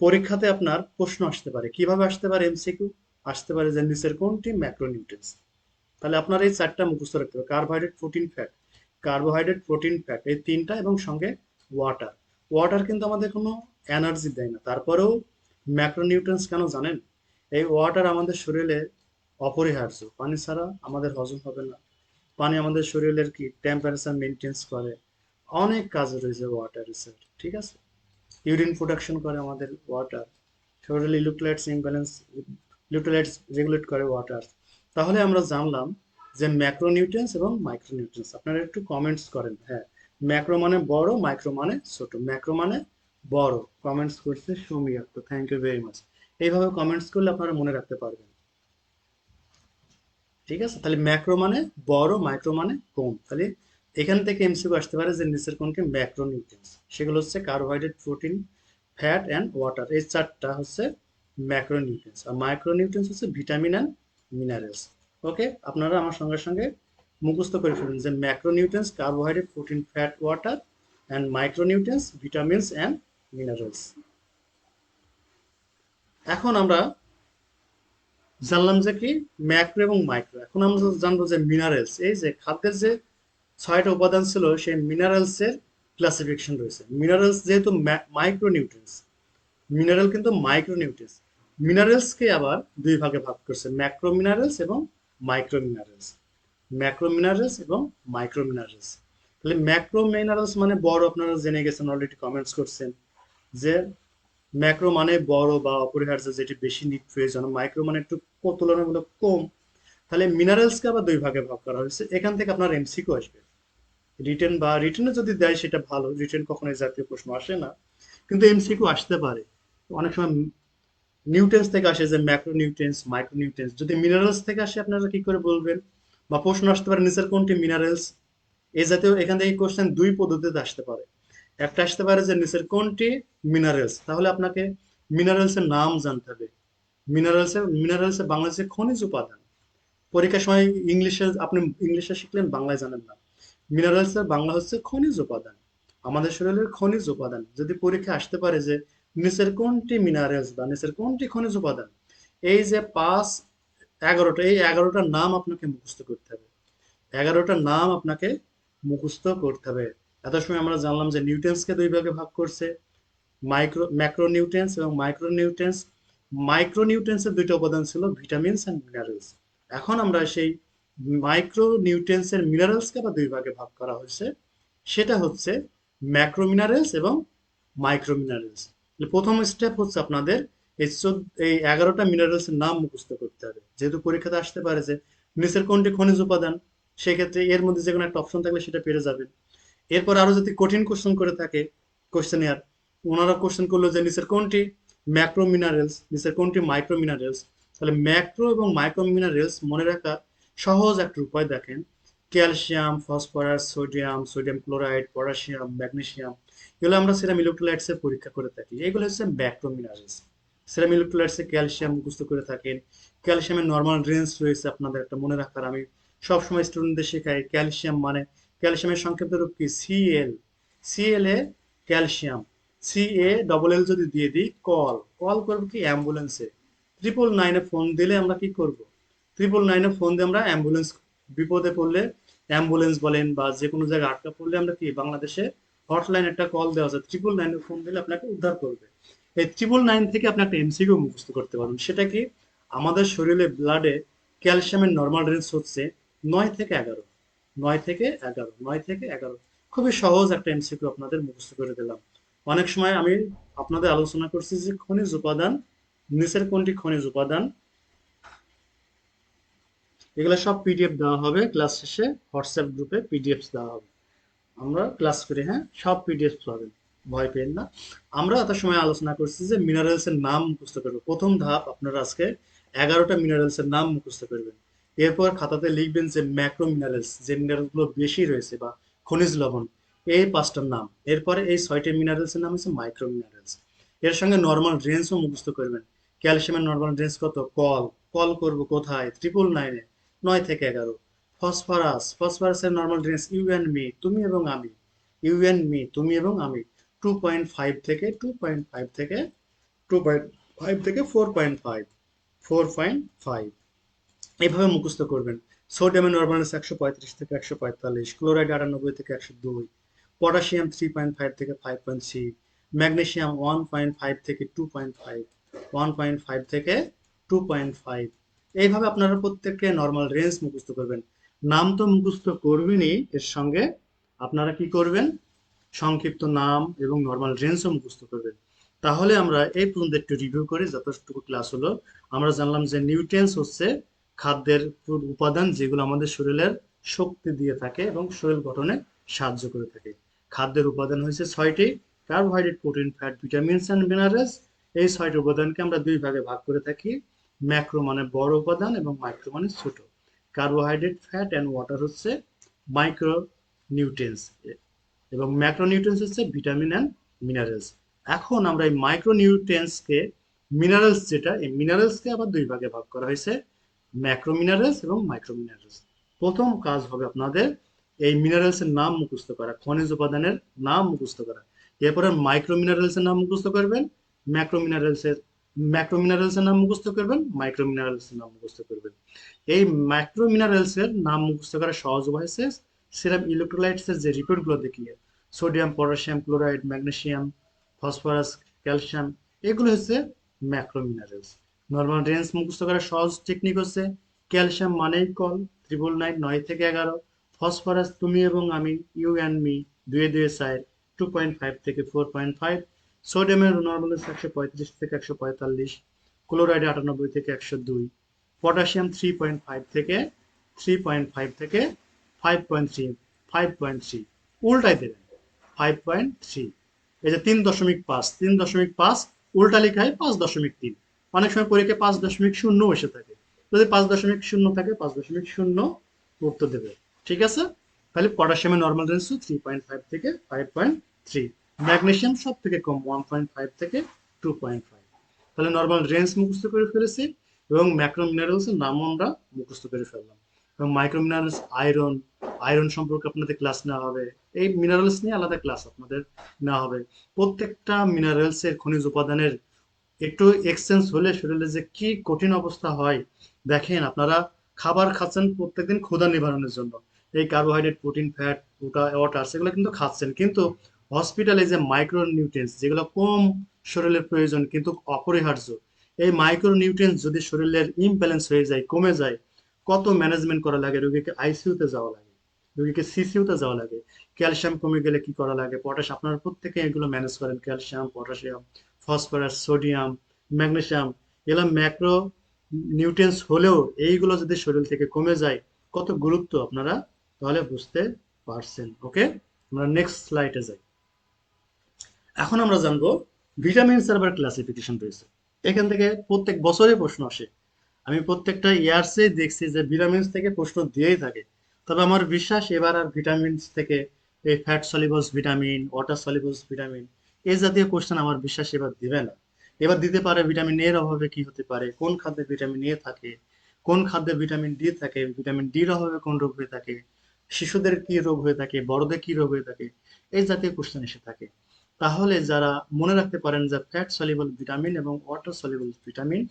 A: পরীক্ষাতে আপনার প্রশ্ন আসতে পারে, কিভাবে আসতে পারে? এমসিকিউ আসতে পারে যে নিচের কোনটি ম্যাক্রোনিউট্রিয়েন্টস। তাহলে আপনার এই চারটা মুখস্থ রাখতে হবে: carbohydrate, protein, fat. Carbohydrate, protein, fat এই তিনটা, এবং সঙ্গে ওয়াটার। ওয়াটার কিন্তু আমাদের কোনো এনার্জি দেয় না, তারপরেও ম্যাক্রোনিউট্রিয়েন্টস কেন জানেন? এই ওয়াটার আমাদের শরীরে অপরিহার্য, পানি ছাড়া আমাদের হজম হবে না। পানি আমাদের শরীরের কি টেম্পারেচার মেনটেন্স করে, অনেক কাজ রয়েছে ওয়াটারের স্যার। ঠিক আছে, ইউরিন প্রোডাকশন করে আমাদের ওয়াটার, শরীরে ইলেক্ট্রোলাইটস ইমব্যালেন্স, ইলেক্ট্রোলাইটস রেগুলেট করে ওয়াটার। তাহলে আমরা জানলাম যে ম্যাক্রোনিউট্রিয়েন্টস এবং মাইক্রোনিউট্রিয়েন্টস। আপনারা একটু কমেন্টস করেন, হ্যাঁ, ম্যাক্রো মানে বড়, মাইক্রো মানে ছোট। ম্যাক্রো মানে বড়। কমেন্টস করছে Sumi Akter, thank you very much. এইভাবে কমেন্টস করলে আপনারা মনে রাখতে পারবেন। ঠিক আছে, তাহলে ম্যাক্রো মানে বড়, মাইক্রো মানে কম। তাহলে এখান থেকে এমসিকিউ আসতে পারে যে নিচের কোনটি ম্যাক্রো নিউট্রিয়েন্টস। সেগুলো হচ্ছে carbohydrate, protein, fat and water. এই চারটা হচ্ছে ম্যাক্রো নিউট্রিয়েন্টস। আর মাইক্রো নিউট্রিয়েন্টস হচ্ছে ভিটামিন অ্যান্ড মিনারেলস। ওকে, আপনারা আমার সঙ্গে সঙ্গে মুখস্থ করে ফেলুন যে macro nutrients carbohydrate, protein, fat, water, and micro nutrients vitamins and minerals. এখন আমরা জানলাম যে কি ম্যাক্রো এবং মাইক্রো। এখন আমরা জানবো যে মিনারেলস। এই যে খাদ্যের যে 6টা উপাদান ছিল সেই মিনারেলস এর ক্লাসিফিকেশন রয়েছে। মিনারেলস যেহেতু মাইক্রো নিউট্রিয়েন্টস, মিনারেল কিন্তু মাইক্রো নিউট্রিয়েন্টস। মিনারেলসকে আবার দুই ভাগে ভাগ করছে, ম্যাক্রো মিনারেলস এবং মাইক্রো মিনারেলস। ম্যাক্রো মিনারেলস এবং মাইক্রো মিনারেলস। তাহলে ম্যাক্রো মিনারেলস মানে বড়, আপনারা জেনে গেছেন, অলরেডি কমেন্টস করছেন যে ম্যাক্রো মানে বড় বা অপরিহার্য, যেটি বেশি নিট প্রয়োজন। মাইক্রো মানে একটু তুলনামূলক কম। তাহলে মিনারেলসকে আবার দুই ভাগে ভাগ করা হয়েছে। এখান থেকে আপনার এমসিকিউ আসবে। রিটেন বা রিটেনে যদি দেয় সেটা ভালো, রিটেন কখনো এই জাতীয় প্রশ্ন আসে না, কিন্তু এমসিকিউ আসতে পারে। অনেক সময় নিউটেন্স থেকে আসে যে ম্যাক্রো নিউট্রিয়েন্টস, মাইক্রো নিউট্রিয়েন্টস। যদি মিনারেলস থেকে আসে আপনারা কি করে বলবেন? বা প্রশ্ন আসতে পারে নিচের কোনটি মিনারেলস। এই জাতীয় এখান থেকে কোশ্চেন দুই পদ্ধতিতে আসতে পারে। একটা আসতে পারে যে নিচের কোনটি মিনারেলস, তাহলে আপনাকে মিনারেলস এর নাম জানতে হবে। মিনারেলস এর বাংলাদেশে খনিজ উপাদান। পরীক্ষার সময় ইংলিশে আপনি ইংলিশে শিখলেন, বাংলায় জানেন না। মিনারেলস এর বাংলা হচ্ছে খনিজ উপাদান। আমাদের শরীরের খনিজ উপাদান। যদি পরীক্ষা আসতে পারে যে নিচের কোনটি মিনারেলস বা নিচের কোনটি খনিজ উপাদান, এই যে 5, 11টা, এই 11টার নাম আপনাকে মুখস্থ করতে হবে। 11টার নাম আপনাকে মুখস্থ করতে হবে। এত সময় আমরা জানলাম যে নিউট্রিয়েন্টসকে দুই ভাগে ভাগ করছে, ম্যাক্রো নিউট্রিয়েন্টস এবং মাইক্রো নিউট্রিয়েন্টস। মাইক্রো নিউট্রিয়েন্টসের দুইটা উপাদান ছিল ভিটামিনস অ্যান্ড মিনারেলস। এখন আমরা সেই মাইক্রো নিউট্রিয়েন্টসের মিনারেলসকে আবার দুই ভাগে ভাগ করা হয়েছে। সেটা হচ্ছে ম্যাক্রো মিনারেলস এবং মাইক্রো মিনারেলস। প্রথম স্টেপ হচ্ছে আপনাদের এই 11টা মিনারেলস এর নাম মুখস্থ করতে হবে। যেহেতু পরীক্ষাতে আসতে পারে যে নিচের কোনটি খনিজ উপাদান, সেক্ষেত্রে এর মধ্যে যে কোনো একটা অপশন থাকলে সেটা পেরে যাবেন। এরপর আরো যদি কঠিন কোশ্চেন করে থাকে কোশ্চেনিয়ার, ওনারা কোশ্চেন করলো যে নিচের কোনটি ম্যাক্রো মিনারেলস, নিচের কোনটি মাইক্রো মিনারেলস। তাহলে ম্যাক্রো এবং মাইক্রো মিনারেলস মনে রাখার সহজ একটা উপায় দেখেন। Calcium, phosphorus, sodium, sodium chloride, potassium, magnesium, এগুলো আমরা সেরাম ইলেকট্রোলাইটস এর পরীক্ষা করে থাকি। এগুলো হচ্ছে ম্যাক্রো মিনারেলস। সেরাম ইলেকট্রোলাইটস এ ক্যালসিয়াম মুখস্থ করে থাকেন। ক্যালসিয়ামের নর্মাল রেঞ্জ রয়েছে আপনাদের একটা মনে রাখার। আমি সবসময় স্টুডেন্টদের শেখাই ক্যালসিয়াম মানে, ক্যালসিয়ামের সংক্ষিপ্ত রূপ কি? সিএল। সিএল এ calcium. C A double L যদি দিয়ে দিই কল, কল করবো কি? অ্যাম্বুলেন্সে। 999-এ ফোন দিলে আমরা কি করব? 999-এ ফোন দিয়ে আমরা অ্যাম্বুলেন্স, বিপদে পড়লে অ্যাম্বুলেন্স বলেন বা যে কোনো জায়গায় আটকা পড়লে আমরা কি বাংলাদেশে হটলাইন একটা কল দেওয়া আছে, 999-এ ফোন দিলে আপনাকে উদ্ধার করবে। এই 999 থেকে আপনি একটা এমসিকিউ মুখস্থ করতে পারবেন। সেটা কি? আমাদের শরীরে ব্লাডে ক্যালসিয়ামের নর্মাল রেঞ্জ হচ্ছে 9 থেকে 11। 9 থেকে 11, 9 থেকে 11। খুবই সহজ একটা এমসিকিউ আপনাদের মুখস্থ করে দিলাম। অনেক সময় আমি আপনাদের আলোচনা করছি যে খনিজ উপাদান, নিচের কোনটি খনিজ উপাদান। এগুলো সব পিডিএফ দেওয়া হবে ক্লাস শেষে, হোয়াটসঅ্যাপ গ্রুপে পিডিএফ দেওয়া হবে। আমরা ক্লাস করি, হ্যাঁ, সব পিডিএফ পাবেন, ভয় পেন না। আমরা এত সময় আলোচনা করছি যে মিনারেলস এর নাম মুখস্থ করবো। প্রথম ধাপ আপনারা আজকে 11টা মিনারেলস এর নাম মুখস্থ করবেন। এরপর খাতাতে লিখবেন যে ম্যাক্রো মিনারেলস, যে মিনারেল গুলো বেশি রয়েছে বা খনিজ লবণ, এই 5টার নাম। এরপরে এই 6টা মিনারেলস এর নাম হচ্ছে মাইক্রো মিনারেলস। এর সঙ্গে নর্মাল রেঞ্জও মুখস্থ করবেন। ক্যালসিয়ামের নর্মাল রেঞ্জ কত? কল, কল করব কোথায়? 999-এ, 9 থেকে 11। ফসফরাসের normal range you and me, তুমি এবং আমি। ইউ এন্ড মি, তুমি এবং আমি, 2.5 থেকে 4.5, 4.5, এইভাবে মুখস্থ করবেন। সোডিয়ামের নর্মাল রেঞ্জ 135 থেকে 145, ক্লোরাইড 98 থেকে 102, পটাশিয়াম 3.5 থেকে 5.3, ম্যাগনেসিয়াম 1.5 থেকে 2.5, 1.5 থেকে 2.5। এইভাবে আপনারা প্রত্যেককে নর্মাল রেঞ্জ মুখস্থ করবেন। নাম তো মুখস্থ করবেনই, এর সঙ্গে আপনারা কি করবেন? সংক্ষিপ্ত নাম এবং নর্মাল রেঞ্জও মুখস্থ করবেন। তাহলে আমরা এই পর্যন্ত একটু রিভিউ করি যতটুকু ক্লাস হলো। আমরা জানলাম যে নিউট্রিয়েন্টস হচ্ছে খাদ্যের উপাদান যেগুলো আমাদের শরীরের শক্তি দিয়ে থাকে এবং শরীর গঠনে সাহায্য করে থাকে। খাদ্যের উপাদান হয়েছে 6টি, carbohydrate, protein, fat, vitamins and minerals. এই 6টি উপাদানকে আমরা দুই ভাগে ভাগ করে থাকি, ম্যাক্রো মানে বড় উপাদান এবং মাইক্রো মানে ছোট। কার্বোহাইড্রেট, ফ্যাট অ্যান্ড ওয়াটার হচ্ছে মাইক্রো নিউট্রিয়েন্টস এবং ম্যাক্রো নিউট্রিয়েন্টস হচ্ছে ভিটামিন অ্যান্ড মিনারেলস। এখন আমরা এই মাইক্রো নিউট্রিয়েন্টসকে, মিনারেলস যেটা, এই মিনারেলসকে আবার দুই ভাগে ভাগ করা হয়েছে, ম্যাক্রো মিনারেলস এবং মাইক্রো মিনারেলস। প্রথম কাজ হবে আপনাদের এই মিনারেলসের নাম মুখস্থ করা, খনিজ উপাদানের নাম মুখস্থ করা। এরপরে মাইক্রো মিনারেলসের নাম মুখস্থ করবেন, ম্যাক্রো মিনারেলসের ম্যাক্রো মিনারেলসের নাম মুখস্থ করবেন, মাইক্রো মিনারেলসের নাম মুখস্থ করবেন। এই ম্যাক্রো মিনারেলসের নাম মুখস্থ করার সহজ উপায় হচ্ছে সেরাম ইলেকট্রোলাইটসের যে রিপোর্টগুলো দেখিয়ে, sodium, potassium, chloride, magnesium, phosphorus, calcium, এগুলো হচ্ছে ম্যাক্রো মিনারেলস। নর্মাল রেঞ্জ মুখস্থ করার সহজ টেকনিক হচ্ছে ক্যালসিয়াম মানেই কল 999 9 থেকে 11, ফসফরাস তুমি এবং আমি, ইউ অ্যান্ড মি 2 2 4 2.5 থেকে 4.5, সোডিয়ামের নর্মাল হচ্ছে 135 থেকে 145, ক্লোরাইড 98 থেকে 102, পটাশিয়াম 3.5 থেকে 5.3, 5.3 উল্টাই দেবেন 5.3। এই যে 3.5, 3.5 উল্টা লেখায় 5.3। অনেক সময় পরীক্ষায় 5.0 এসে থাকে, যদি 5.0 থাকে 5.0 উত্তর দেবে। ঠিক আছে, তাহলে পটাশিয়ামের নর্মাল রেঞ্জ 3.5 থেকে 5.3, ম্যাগনেসিয়াম সব থেকে কম 1.5 থেকে 2.5। তাহলে নর্মাল রেঞ্জ মুখস্থ করে ফেলেছি এবং ম্যাক্রো মিনারেলস এর নাম আমরা মুখস্থ করে ফেললাম। এবং মাইক্রো মিনারেলস, আয়রন, আয়রন সম্পর্কে আপনাদের ক্লাস নেওয়া হবে, এই মিনারেলস নিয়ে আলাদা ক্লাস আপনাদের নেওয়া হবে। প্রত্যেকটা মিনারেলস এর খনিজ উপাদানের একটু এক্সচেঞ্জ হলে শরীরে যে কি কঠিন অবস্থা হয় দেখেন। আপনারা খাবার খাচ্ছেন প্রত্যেকদিন ক্ষুধা নিবারণের জন্য, এই কার্বোহাইড্রেট, প্রোটিন, ফ্যাট, ওয়াটার সেগুলো কিন্তু খাচ্ছেন, কিন্তু হসপিটালে যে মাইক্রো নিউট্রিয়েন্টস যেগুলো কম শরীরের প্রয়োজন কিন্তু অপরিহার্য, এই মাইক্রো নিউট্রিয়েন্টস যদি শরীরের ইমব্যালেন্স হয়ে যায়, কমে যায়, কত ম্যানেজমেন্ট করা লাগে, রোগীকে আইসিইউতে যাওয়া লাগে, রোগীকে সিসিইউতে যাওয়া লাগে। ক্যালসিয়াম কমে গেলে কি করা লাগে, পটাশ, আপনারা প্রত্যেকে এগুলো ম্যানেজ করেন, calcium, potassium, phosphorus, sodium, magnesium, এগুলো ম্যাক্রো নিউট্রিয়েন্টস হলেও এইগুলো যদি শরীর থেকে কমে যায় কত গুরুত্ব আপনারা তাহলে বুঝতে পারছেন। ওকে, আমরা নেক্সট স্লাইডে যাই। এখন আমরা জানবো ভিটামিনস এর আবার ক্লাসিফিকেশন রয়েছে। এখান থেকে প্রত্যেক বছরে প্রশ্ন আসে, আমি প্রত্যেকটা ইয়ার্সে দেখছি যে ভিটামিনস থেকে প্রশ্ন দিয়েই থাকে। তবে আমার বিশ্বাস এবার আর ভিটামিনস থেকে এই fat solubles vitamin, water solubles vitamin, এই জাতীয় কোশ্চেন আমার বিশ্বাস এবার দিবে না। এবার দিতে পারে ভিটামিন এর অভাবে কি হতে পারে, কোন খাদ্যে ভিটামিন এ থাকে, কোন খাদ্যে ভিটামিন ডি থাকে, ভিটামিন ডির অভাবে কোন রোগ হয়ে থাকে, শিশুদের কি রোগ হয়ে থাকে, বড়দের কি রোগ হয়ে থাকে, এই জাতীয় কোশ্চেন এসে থাকে। তাহলে যারা মনে রাখতে পারেন যে ফ্যাট সলিবল ভিটামিন এবং water soluble vitamin,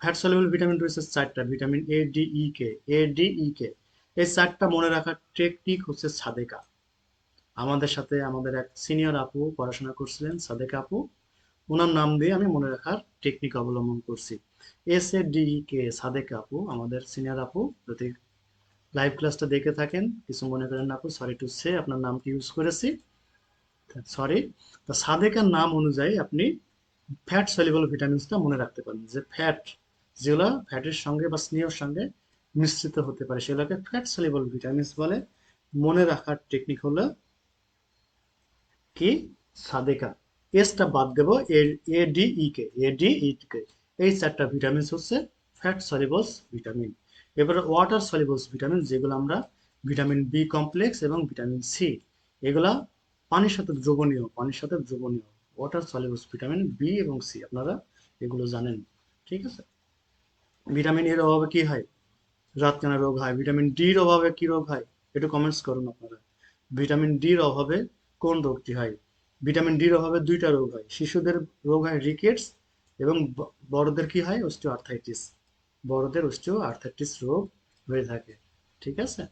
A: fat soluble vitamin রয়েছে 4টা, vitamin A, D, E, K, A, D, E, K. এই 4টা মনে রাখার টেকনিক হচ্ছে সাদেকা। আমাদের সাথে আমাদের এক সিনিয়র আপু পড়াশোনা করছিলেন, সাদেকা আপু, ওনার নাম দিয়ে আমি মনে রাখার টেকনিক অবলম্বন করছি। এস, এ, ডি, ই, কে, সাদেকা আপু আমাদের সিনিয়র আপু। যদি লাইভ ক্লাসটা দেখে থাকেন কিছু মনে করেন না আপু, সরি টু সে আপনার নামটি ইউজ করেছি, সরি। তো সাদেকার নাম অনুযায়ী আপনি ফ্যাট সলিবল ভিটামিনসটা মনে রাখতে পারেন, যে ফ্যাট যেগুলো ফ্যাটের সঙ্গে বা স্নেহের সঙ্গে মিশ্রিত হতে পারে সেগুলোকে ফ্যাট সলিবল ভিটামিনস বলে। মনে রাখার টেকনিক হলো কি, সাদেকা। এসটা বাদ দেব, এ D E K, A D E K, এই 4টা ভিটামিনস হচ্ছে ফ্যাট সলিবলস ভিটামিন। এবারে ওয়াটার সলিবলস ভিটামিন, যেগুলো আমরা ভিটামিন বি কমপ্লেক্স এবং ভিটামিন সি, এগুলা পানির সাথে দ্রবণীয়, পানির সাথে দ্রবণীয় ওয়াটার সলিবলস ভিটামিন বি এবং সি, আপনারা এগুলো জানেন। ঠিক আছে, ভিটামিন এর অভাবে কি হয়, রাতকানা রোগ হয়। ভিটামিন ডির অভাবে কি রোগ হয়, একটু কমেন্টস করুন আপনারা। ভিটামিন ডির অভাবে কোন রোগটি হয়? ভিটামিন ডির অভাবে 2টা রোগ হয়, শিশুদের রোগ হয় রিকেটস এবং বড়দের কি হয়, অস্টিও আর্থাইটিস, বড়দের অস্টিও আর্থাইটিস রোগ হয়ে থাকে। ঠিক আছে,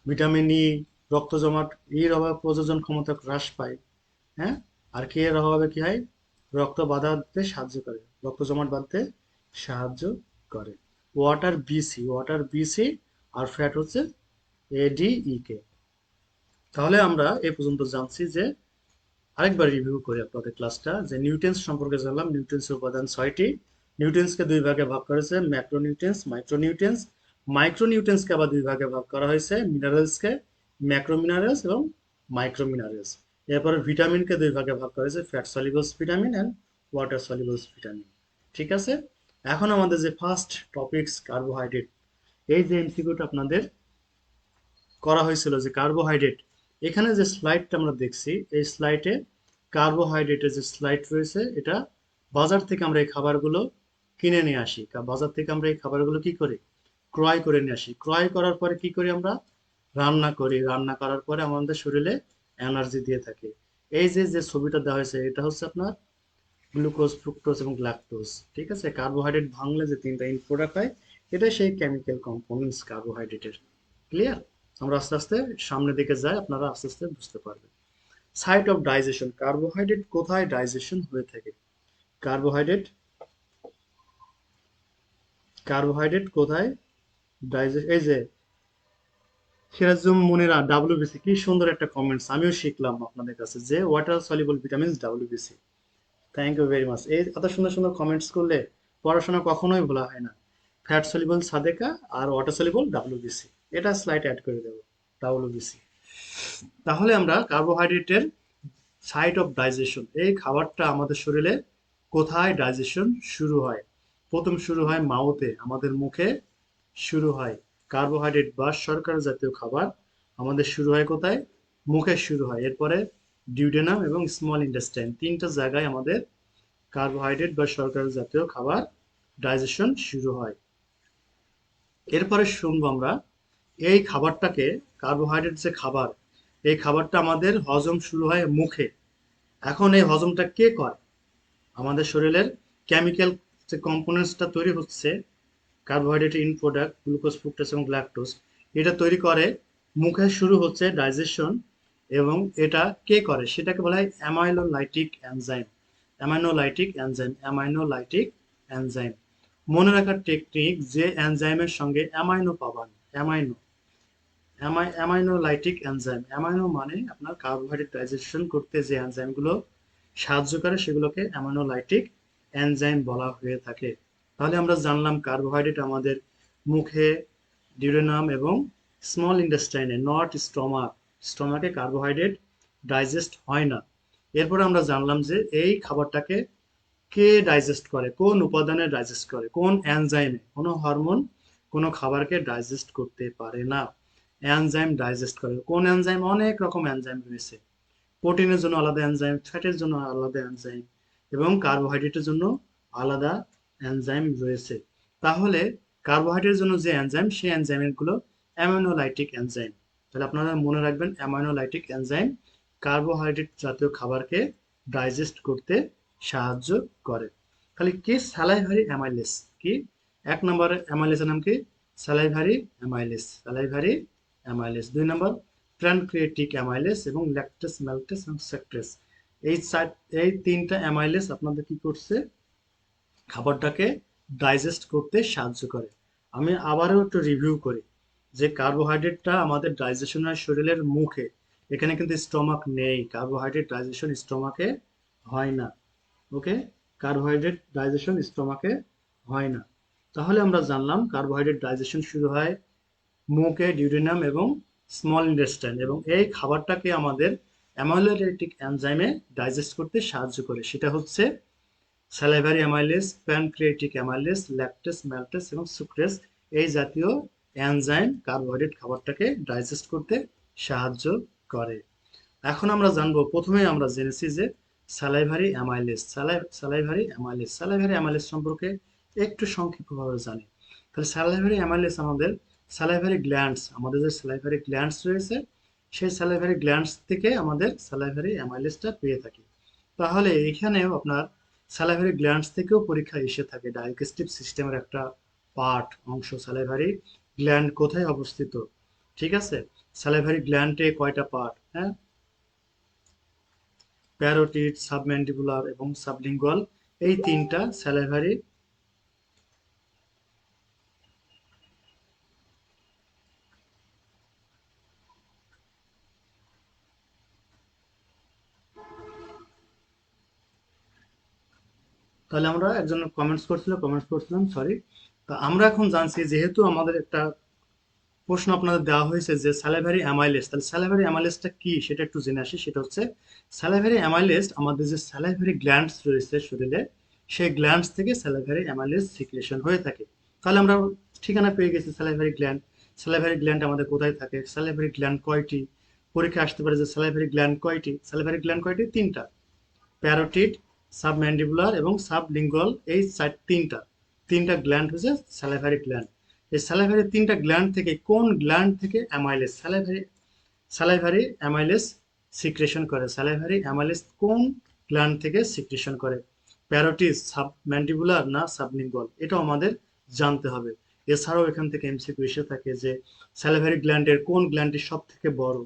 A: ভিটামিন ই, রক্ত জমাট, এর অভাবে প্রজনন ক্ষমতা হ্রাস পায়। হ্যাঁ, আর কে এর অভাবে কি হয়, রক্ত বাঁধাতে সাহায্য করে, রক্ত জমাট বাঁধতে সাহায্য করে। ওয়াটার বিসি, ওয়াটার বিসি, আর ফ্যাট হচ্ছে এডিইকে। তাহলে আমরা এ পর্যন্ত জানছি যে, আরেকবার রিভিউ করি আপনাদের ক্লাসটা, যে নিউট্রিয়েন্টস সম্পর্কে জানলাম। নিউট্রিয়েন্টসের উপাদান 6টি, নিউট্রিয়েন্টসকে দুই ভাগে ভাগ করেছে, ম্যাক্রোনিউট্রিয়েন্টস, মাইক্রোনিউট্রিয়েন্টস। মাইক্রোনিউট্রিয়েন্টসকে আবার দুই ভাগে ভাগ করা হয়েছে, মিনারেলসকে ম্যাক্রো মিনারেলস এবং মাইক্রো মিনারেলস। এরপরে ভিটামিনকে দুই ভাগে ভাগ করা হয়েছে, fat solubles vitamin and water solubles vitamin. ঠিক আছে, এখন আমাদের যে ফার্স্ট টপিকস কার্বোহাইড্রেট, এই যে এমসিকিউটা আপনাদের করা হয়েছিল যে কার্বোহাইড্রেট, এখানে যে স্লাইডটা আমরা দেখছি এই স্লাইডে কার্বোহাইড্রেটের যে স্লাইড রয়েছে, এটা বাজার থেকে আমরা এই খাবারগুলো কিনে নিয়ে আসি। বাজার থেকে আমরা এই খাবারগুলো কি করি, ক্রয় করে নিয়ে আসি। ক্রয় করার পরে কি করি আমরা, রান্না করি। রান্না করার পরে আমাদের শরীরে এনার্জি দিয়ে থাকে। এই যে যে ছবিটা দেওয়া হয়েছে এটা হচ্ছে আপনার গ্লুকোজ, ফ্রুক্টোজ এবং ল্যাকটোজ। ঠিক আছে, কার্বোহাইড্রেট ভাঙলে যে তিনটা ইন প্রোডাক্ট হয়, এটা সেই কেমিক্যাল কম্পোনেন্টস কার্বোহাইড্রেটের। ক্লিয়ার? আমরা আস্তে আস্তে সামনের দিকে যাই, আপনারা আস্তে আস্তে বুঝতে পারবেন। সাইট অফ ডাইজেশন, কার্বোহাইড্রেট কোথায় ডাইজেশন হয়ে থাকে? কার্বোহাইড্রেট কার্বোহাইড্রেট কোথায় ডাইজেস্ট, এই যে সিরাজুম মুনিরা ডাব্লিউবিসি, কি সুন্দর একটা কমেন্টস, আমিও শিখলাম আপনাদের কাছে যে water soluble vitamins WBC. Thank you very much. এই এত সুন্দর সুন্দর কমেন্টস করলে পড়াশোনা কখনোই ভোলা হয় না। ফ্যাট সলিবল সাদেকা আর ওয়াটার সলিবল ডাব্লিউবিসি, এটা স্লাইড অ্যাড করে দেবো, ডাব্লিউবিসি। তাহলে আমরা কার্বোহাইড্রেটের সাইট অফ ডাইজেশন, এই খাবারটা আমাদের শরীরে কোথায় ডাইজেশন শুরু হয়? প্রথম শুরু হয় মাউথে, আমাদের মুখে শুরু হয়। কার্বোহাইড্রেট বা শর্করা জাতীয় খাবার আমাদের শুরু হয় কোথায়? মুখে শুরু হয়। এরপরে ডিউডেনাম এবং স্মল ইন্টেস্টাইন, তিনটা জায়গায় আমাদের কার্বোহাইড্রেট বা শর্করা জাতীয় খাবার ডাইজেশন শুরু হয়। এরপরে শুনবো আমরা এই খাবারটাকে, কার্বোহাইড্রেট যে খাবার, এই খাবারটা আমাদের হজম শুরু হয় মুখে। এখন এই হজমটা কে করে? আমাদের শরীরের কেমিক্যাল যে কম্পোনেন্টসটা তৈরি হচ্ছে, carbohydrate in product glucose, fructose এবং ল্যাকটোজ, এটা তৈরি করে, মুখে শুরু হচ্ছে ডাইজেশন। এবং এটা কে করে সেটাকে বলা হয় amylolytic enzyme. Aminolytic enzyme, aminolytic enzyme. মনে রাখার টেকনিক, যে এনজাইমের সঙ্গে অ্যামাইনো পাবান, অ্যামাইনো, অ্যামাইনোলাইটিক এনজাইম, অ্যামাইনো মানে আপনার কার্বোহাইড্রেট ডাইজেশন করতে যে এনজাইমগুলো সাহায্য করে সেগুলোকে অ্যামাইনোলাইটিক এনজাইম বলা হয়ে থাকে। তাহলে আমরা জানলাম কার্বোহাইড্রেট আমাদের মুখে, ডিউডেনাম এবং স্মল ইন্টেস্টাইনে, নট স্টমাক, স্টমাকে কার্বোহাইড্রেট ডাইজেস্ট হয় না। এরপরে আমরা জানলাম যে এই খাবারটাকে কে ডাইজেস্ট করে, কোন উপাদানে ডাইজেস্ট করে, কোন এনজাইমে। কোনো হরমোন কোনো খাবারকে ডাইজেস্ট করতে পারে না, এনজাইম ডাইজেস্ট করে। কোন এনজাইম? অনেক রকম এনজাইম রয়েছে। প্রোটিনের জন্য আলাদা এনজাইম, ফ্যাটের জন্য আলাদা এনজাইম এবং কার্বোহাইড্রেটের জন্য আলাদা এনজাইম রয়েছে। তাহলে কার্বোহাইড্রেটের জন্য যে এনজাইম, সেই এনজাইমগুলো অ্যামাইনোলাইটিক এনজাইম। তাহলে আপনারা মনে রাখবেন, অ্যামাইনোলাইটিক এনজাইম কার্বোহাইড্রেট জাতীয় খাবারকে ডাইজেস্ট করতে সাহায্য করে। খালি কি স্যালাইভারি অ্যামাইলেস, কি এক নম্বরে অ্যামাইলেসের নাম কি? Salivary amylase, salivary amylase. দুই নম্বর প্যানক্রিয়েটিক অ্যামাইলেস এবং ল্যাকটেস, ম্যালটেস এবং সেক্টেস। এই এই তিনটা অ্যামাইলেস আপনাদের কি করছে, খাবারটাকে ডাইজেস্ট করতে সাহায্য করে। আমি আবারও একটু রিভিউ করি যে কার্বোহাইড্রেটটা আমাদের ডাইজেশন হয় শরীরের মুখে। এখানে কিন্তু স্টমাক নেই, কার্বোহাইড্রেট ডাইজেশন স্টমাকে হয় না। ওকে, কার্বোহাইড্রেট ডাইজেশন স্টমাকে হয় না। তাহলে আমরা জানলাম কার্বোহাইড্রেট ডাইজেশন শুরু হয় মুখে, ডিউডেনাম এবং স্মল ইন্টেস্টাইন, এবং এই খাবারটাকে আমাদের অ্যামাইলোলাইটিক এনজাইমে ডাইজেস্ট করতে সাহায্য করে। সেটা হচ্ছে salivary amylase, pancreatic amylase, lactase, maltase এবং সুক্রেস। এই জাতীয় এনজাইম কার্বোহাইড্রেট খাবারটাকে ডাইজেস্ট করতে সাহায্য করে। এখন আমরা জানবো, প্রথমে আমরা জেনেছি যে salivary amylase, salivary amylase, salivary amylase সম্পর্কে একটু সংক্ষিপ্তভাবে জানি। তাহলে স্যালাইভারি অ্যামাইলেস আমাদের স্যালাইভারি গ্ল্যান্ডস, আমাদের যে স্যালাইভারি গ্ল্যান্ডস রয়েছে, সেই স্যালাইভারি গ্ল্যান্ডস থেকে আমাদের স্যালাইভারি অ্যামাইলেসটা পেয়ে থাকি। তাহলে এখানেও আপনার স্যালাইভারি গ্ল্যান্ডস থেকেও পরীক্ষা এসে থাকে। ডাইজেস্টিভ সিস্টেমের একটা পার্ট, অংশ স্যালাইভারি গ্ল্যান্ড কোথায় অবস্থিত? ঠিক আছে, স্যালাইভারি গ্ল্যান্ডে কয়টা পার্ট? হ্যাঁ, প্যারোটিড, সাবম্যান্ডিবুলার এবং সাবলিঙ্গুয়াল, এই তিনটা স্যালাইভারি। তাহলে আমরা একজন কমেন্টস করছিলাম, সরি। তা আমরা এখন জানছি যেহেতু আমাদের একটা প্রশ্ন আপনাদের দেওয়া হয়েছে যে স্যালাইভারি অ্যামাইলেজ, তাহলে স্যালাইভারি অ্যামাইলেজটা কি সেটা একটু জেনে আসি। সেটা হচ্ছে স্যালাইভারি অ্যামাইলেজ আমাদের যে স্যালাইভারি গ্ল্যান্ডস রয়েছে শরীরে, সেই গ্ল্যান্ডস থেকে স্যালাইভারি অ্যামাইলেজ সিক্রেশন হয়ে থাকে। তাহলে আমরা ঠিকানা পেয়ে গেছি স্যালাইভারি গ্ল্যান্ড। স্যালাইভারি গ্ল্যান্ড আমাদের কোথায় থাকে, স্যালাইভারি গ্ল্যান্ড কয়টি, পরীক্ষা আসতে পারে যে স্যালাইভারি গ্ল্যান্ড কয়টি। স্যালাইভারি গ্ল্যান্ড কয়টি? তিনটা, প্যারোটিড, সাবম্যান্ডিবুলার এবং সাবলিঙ্গুয়াল, এই তিনটা তিনটা গ্ল্যান্ড হচ্ছে স্যালাইভারি গ্ল্যান্ড। এই স্যালাইভারি তিনটা গ্ল্যান্ড থেকে কোন গ্ল্যান্ড থেকে amylase salivary salivary amylase secretion করে, স্যালাইভারি অ্যামাইলেজ কোন গ্ল্যান্ড থেকে সিক্রেশন করে, প্যারোটিড, সাবম্যান্ডিবুলার না সাবলিঙ্গুয়াল, এটাও আমাদের জানতে হবে। এছাড়াও এখান থেকে এমসিকিউ এসে থাকে যে স্যালাইভারি গ্ল্যান্ডের কোন গ্ল্যান্ডটি সব থেকে বড়।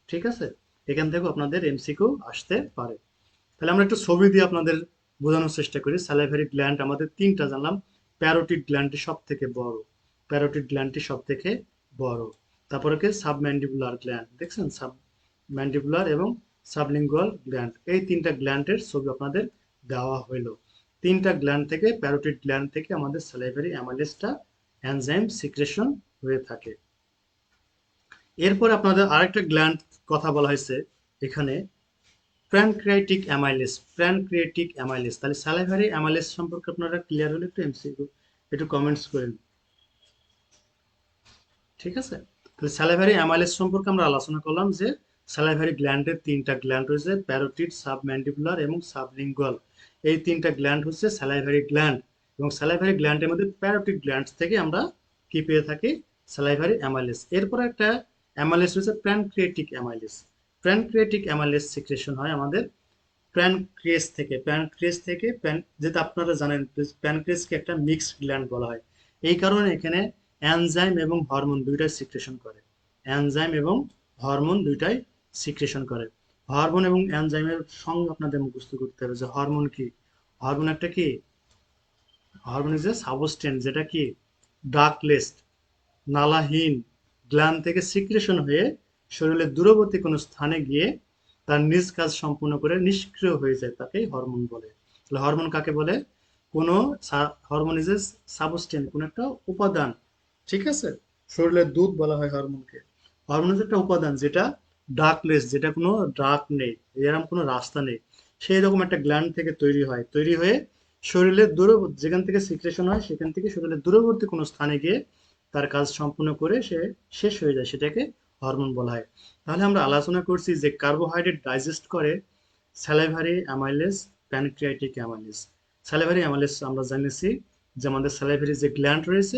A: ঠিক আছে, এখান থেকেও আপনাদের এমসিকিউ আসতে পারে। তাহলে আমরা একটু ছবি দিয়ে আপনাদের বোঝানোর চেষ্টা করি। স্যালাইভারি গ্ল্যান্ড আমাদের তিনটা জানলাম। প্যারোটিড গ্ল্যান্ডটি সব থেকে বড়, প্যারোটিড গ্ল্যান্ডটি সব থেকে বড়। তারপরে কি সাবম্যান্ডিবুলার গ্ল্যান্ড, দেখছেন, সাবম্যান্ডিবুলার এবং সাবলিঙ্গুয়াল গ্ল্যান্ড, এই তিনটা গ্ল্যান্ডের ছবি আপনাদের দেওয়া হইল। তিনটা গ্ল্যান্ড থেকে, প্যারোটিড গ্ল্যান্ড থেকে আমাদের স্যালাইভারি অ্যামাইলেজটা এনজাইম সিক্রেশন হয়ে থাকে। এরপর আপনাদের আরেকটা গ্ল্যান্ড কথা বলা হয়েছে এখানে, প্যানক্রিয়াটিক অ্যামাইলেজ, প্যানক্রিয়াটিক অ্যামাইলেজ। তাহলে স্যালাইভারি অ্যামাইলেজ সম্পর্কে আপনারা ক্লিয়ার হলে একটু এমসিকিউ একটু কমেন্টস করেন। ঠিক আছে, তাহলে স্যালাইভারি অ্যামাইলেজ সম্পর্কে আমরা আলোচনা করলাম যে স্যালাইভারি গ্ল্যান্ডের তিনটা গ্ল্যান্ড রয়েছে, প্যারোটিড, সাবম্যান্ডিবুলার এবং সাবলিঙ্গুয়াল। এই তিনটা গ্ল্যান্ড হচ্ছে স্যালাইভারি গ্ল্যান্ড, এবং স্যালাইভারি গ্ল্যান্ডের মধ্যে প্যারোটিড গ্ল্যান্ড থেকে আমরা কি পেয়ে থাকি, স্যালাইভারি অ্যামাইলেজ। এরপর একটা অ্যামাইলেজ রয়েছে pancreatic amylase. Pancreatic amylase secretion হয় আমাদের প্যানক্রিয়াস থেকে। প্যানক্রিয়াস থেকে যেটা আপনারা জানেন প্যানক্রিয়াসকে একটা মিক্সড গ্ল্যান্ড বলা হয়। এই কারণে এখানে এনজাইম এবং হরমোন দুইটাই সিক্রেশন করে, এনজাইম এবং হরমোন দুইটাই সিক্রেশন করে। হরমোন এবং এনজাইমের সঙ্গে আপনাদের মুখস্থ করতে হবে যে হরমোন কি। হরমোন একটা কি, হরমোন ইজ এ সাবস্টেন্স যেটা কি ডার্কলেস, নালাহীন গ্ল্যান্ড থেকে সিক্রেশন হয়ে শরীরের দূরবর্তী কোনো স্থানে গিয়ে তার নিজ কাজ সম্পূর্ণ করে নিষ্ক্রিয় হয়ে যায়, তাকেই হরমোন বলে। তাহলে হরমোন কাকে বলে? কোনো হরমোন ইজ এ সাবস্টেন্স, কোনো একটা উপাদান। ঠিক আছে, শরীরের দুধ বলা হয় হরমোনকে। হরমোন হচ্ছে একটা উপাদান যেটা ডার্কলেস, যেটা কোনো ডার্ক নেই, এরকম কোনো রাস্তা নেই, সেই রকম একটা গ্ল্যান্ড থেকে তৈরি হয়, তৈরি হয়ে শরীরের যেখান থেকে সিক্রেশন হয় সেখান থেকে শরীরের দূরবর্তী কোনো স্থানে গিয়ে তার কাজ সম্পূর্ণ করে সে শেষ হয়ে যায়, সেটাকে হরমোন বলা হয়। তাহলে আমরা আলোচনা করছি যে কার্বোহাইড্রেট ডাইজেস্ট করে salivary amylase, pancreatic amylase. Salivary amylase আমরা জেনেছি যে আমাদের স্যালাইভারি যে গ্ল্যান্ড রয়েছে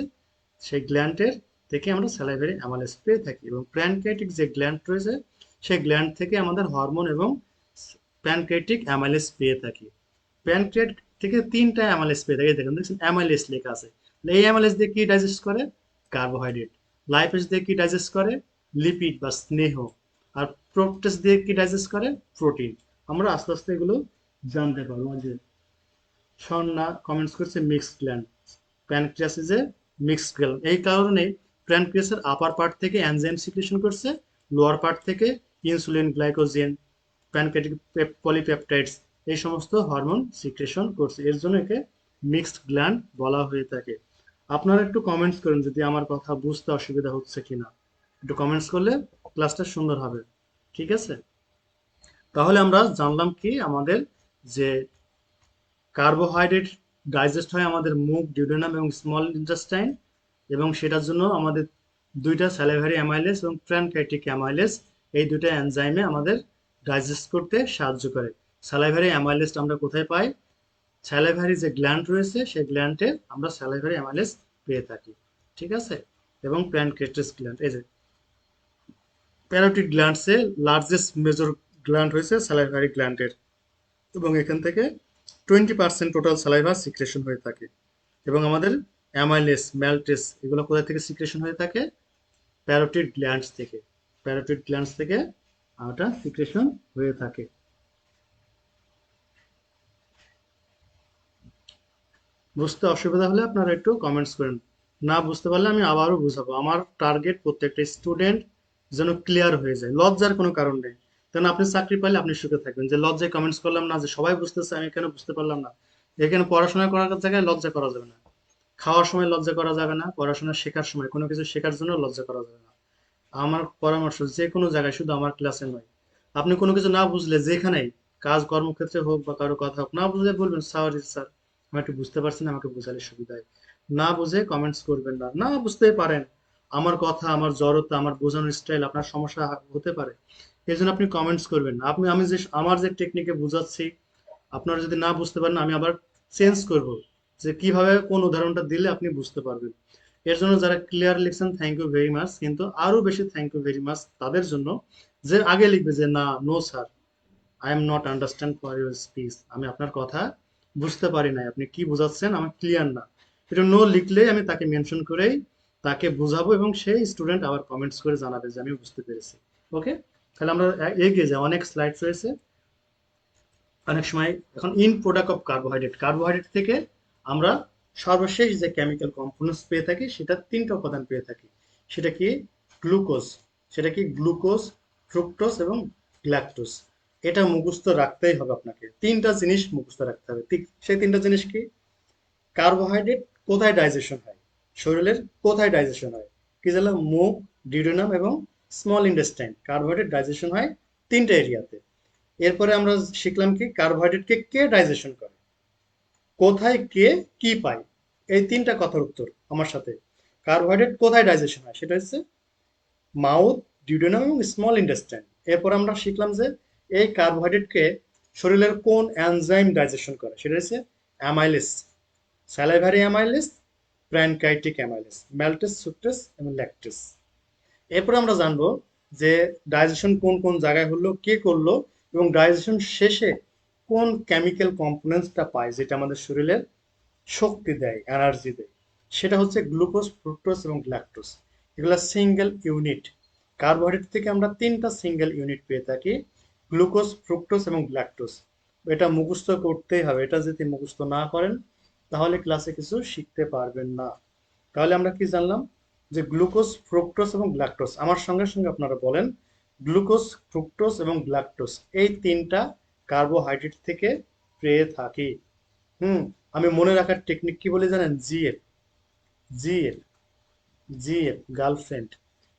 A: সেই গ্ল্যান্ডের থেকে আমরা স্যালাইভারি অ্যামাইলেজ পেয়ে থাকি, এবং প্যানক্রিয়াটিক যে গ্ল্যান্ড রয়েছে সেই গ্ল্যান্ড থেকে আমাদের হরমোন এবং প্যানক্রিয়াটিক অ্যামাইলেজ পেয়ে থাকি। প্যানক্রিয়াট থেকে তিনটা অ্যামাইলেজ পেয়ে থাকি, দেখুন দেখছেন অ্যামাইলেজ লেখা আছে। এই অ্যামাইলেজ দিয়ে কি ডাইজেস্ট করে? কার্বোহাইড্রেট। লাইপেজ দিয়ে কি ডাইজেস্ট করে? লিপিড বা স্নেহ। আর প্রোক্টেস দিয়ে কি ডাইজেস্ট করে? প্রোটিন। আমরা আস্তে আস্তে এগুলো জানতে পারবো। যে স্বর্ণা কমেন্টস করছে mixed gland, pancreas is a mixed gland. এই কারণে প্যানক্রিয়াসের আপার পার্ট থেকে এনজাইম সিক্রেশন করছে, লোয়ার পার্ট থেকে ইনসুলিন, গ্লাইকোজেন, প্যানক্রিয়াটিক পলিপেপটাইডস, এই সমস্ত হরমোন সিক্রেশন করছে। এর জন্য একে মিক্সড গ্ল্যান্ড বলা হয়ে থাকে। আপনারা একটু কমেন্টস করুন যদি আমার কথা বুঝতে অসুবিধা হচ্ছে কিনা, একটু কমেন্টস করলে ক্লাসটা সুন্দর হবে। ঠিক আছে, তাহলে আমরা জানলাম কি আমাদের যে কার্বোহাইড্রেট ডাইজেস্ট হয় আমাদের মুখ, ডিউডেনাম এবং স্মল ইন্টেস্টাইন, এবং সেটার জন্য আমাদের দুইটা স্যালাইভারি অ্যামাইলেজ এবং প্যানক্রিয়াটিক অ্যামাইলেজ, এই দুইটা এনজাইমে আমাদের ডাইজেস্ট করতে সাহায্য করে। স্যালাইভারি অ্যামাইলেজ আমরা কোথায় পাই? স্যালাইভারি যে গ্ল্যান্ড রয়েছে সেই গ্ল্যান্ডে আমরা স্যালাইভারি অ্যামাইলেজ পেয়ে থাকি। ঠিক আছে, এবং প্যানক্রিয়াটিক গ্ল্যান্ড, এই যে প্যারোটিড গ্ল্যান্ডসে লার্জেস্ট মেজর গ্ল্যান্ড হয়েছে স্যালাইভারি গ্ল্যান্ডের, এবং এখান থেকে 20% টোটাল সালাইভা সিক্রেশন হয়ে থাকে। এবং আমাদের অ্যামাইলেস, ম্যালটেস, এগুলো কোথা থেকে সিক্রেশন হয়ে থাকে? প্যারোটিড গ্ল্যান্ডস থেকে। প্যারোটিড গ্ল্যান্ডস থেকে ওটা সিক্রেশন হয়ে থাকে। বুঝতে অসুবিধা হলে আপনারা একটু কমেন্টস করেন, না বুঝতে পারলে আমি আবারও বুঝাবো। আমার টার্গেট প্রত্যেকটা স্টুডেন্ট যেন ক্লিয়ার হয়ে যায়, লজ্জার কোনো কারণ নেই। কারণ আপনি চাকরি পাইলে আপনি সুখে থাকবেন, যে লজ্জায় কমেন্টস করলাম না, যে সবাই বুঝতেছে আমি কেন বুঝতে পারলাম না। এখানে পড়াশোনা করার জায়গায় লজ্জা করা যাবে না, খাওয়ার সময় লজ্জা করা যাবে না, পড়াশোনা শেখার সময় কোনো কিছু শেখার জন্য লজ্জা করা যাবে না। আমার পরামর্শ যে কোনো জায়গায়, শুধু আমার ক্লাসে নয়, আপনি কোনো কিছু না বুঝলে যেখানেই কাজ কর্মক্ষেত্রে হোক বা কারো কথা হোক, না বুঝলে বলবেন সরি স্যার, আমি একটু বুঝতে পারছি না, আমাকে বোঝালে সুবিধা হয়। না বুঝে কমেন্টস করবেন না, না বুঝতেই পারেন, আমার কথা, আমার জড়তা, আমার বোঝানোর স্টাইল আপনার সমস্যা হতে পারে, এই জন্য আপনি কমেন্টস করবেন না। আপনি, আমি যে আমার যে টেকনিকে বুঝাচ্ছি, আপনারা যদি না বুঝতে পারেন আমি আবার চেঞ্জ করব, যে কিভাবে কোন উদাহরণটা দিলে আপনি বুঝতে পারবেন। এর জন্য যারা ক্লিয়ার লিখছেন থ্যাংক ইউ ভেরি মাচ, কিন্তু আরো বেশি থ্যাংক ইউ ভেরি মাচ তাদের জন্য যে আগে লিখবে যে না, no sir, I am not understand for your speech, আমি আপনার কথা বুঝতে পারি নাই, আপনি কি বোঝাচ্ছেন আমার ক্লিয়ার না। এটা নো লিখলেই আমি তাকে মেনশন করেই তাকে বুঝাবো, এবং সেই স্টুডেন্ট আবার কমেন্টস করে জানাবে যে আমি বুঝতে পেরেছি। ওকে, তাহলে আমরা এগিয়ে যাই, অনেক স্লাইডস রয়েছে। অনেক সময় এখন in product of carbohydrate, carbohydrate থেকে আমরা সর্বশেষ যে কেমিক্যাল কম্পোনেন্টস পেয়ে থাকি সেটা তিনটা উপাদান পেয়ে থাকি। সেটা কি? গ্লুকোজ। সেটা কি? গ্লুকোজ, ফ্রুক্টোজ এবং গ্ল্যাকটোজ। এটা মুখস্থ রাখতেই হবে আপনাকে, তিনটা জিনিস মুখস্থ রাখতে হবে। ঠিক সেই তিনটা জিনিস কি? কার্বোহাইড্রেট কোথায় ডাইজেশন হয়, শরীরের কোথায় ডাইজেশন হয়? কি জানলাম? মুখ, ডিউডেনাম এবং স্মল ইন্টেস্টাইন। কার্বোহাইড্রেট ডাইজেশন হয় তিনটা এরিয়াতে। এরপরে আমরা শিখলাম কি কার্বোহাইড্রেটকে কে ডাইজেশন করে, কোথায় কে কি পায়। এই তিনটা কথার উত্তর আমার সাথে। কার্বোহাইড্রেট কোথায় ডাইজেশন হয় সেটা হচ্ছে মাউথ, ডিউডেনাম এবং স্মল ইন্টেস্টাইন। এরপর আমরা শিখলাম যে এই কার্বোহাইড্রেটকে শরীরের কোন এনজাইম ডাইজেশন করে, সেটা হচ্ছে amylase, salivary amylase, pancreatic amylase, maltase, sucrase এবং ল্যাকটেস। এরপর আমরা জানবো যে ডাইজেশন কোন কোন জায়গায় হলো, কে করলো, এবং ডাইজেশন শেষে কোন কেমিক্যাল কম্পোনেন্টসটা পাই যেটা আমাদের শরীরের শক্তি দেয়, এনার্জি দেয়। সেটা হচ্ছে গ্লুকোজ, ফ্রুক্টোজ এবং ল্যাকটোজ। এগুলা সিঙ্গেল ইউনিট। কার্বোহাইড্রেট থেকে আমরা তিনটা সিঙ্গেল ইউনিট পেয়ে থাকি, গ্লুকোজ, ফ্রুক্টোজ এবং ল্যাকটোজ। এটা মুখস্থ করতেই হবে, এটা যদি মুখস্থ না করেন তাহলে ক্লাসে কিছু শিখতে পারবেন না। তাহলে আমরা কি জানলাম? যে গ্লুকোজ, ফ্রুক্টোজ এবং গ্ল্যাকটোজ। আমার সঙ্গে সঙ্গে আপনারা বলেন গ্লুকোজ, ফ্রুক্টোজ এবং গ্ল্যাকটোজ, এই তিনটা কার্বোহাইড্রেট থেকে পেয়ে থাকি। হুম, আমি মনে রাখার টেকনিক কি বলে জানেন? GF, GF, GF, girlfriend,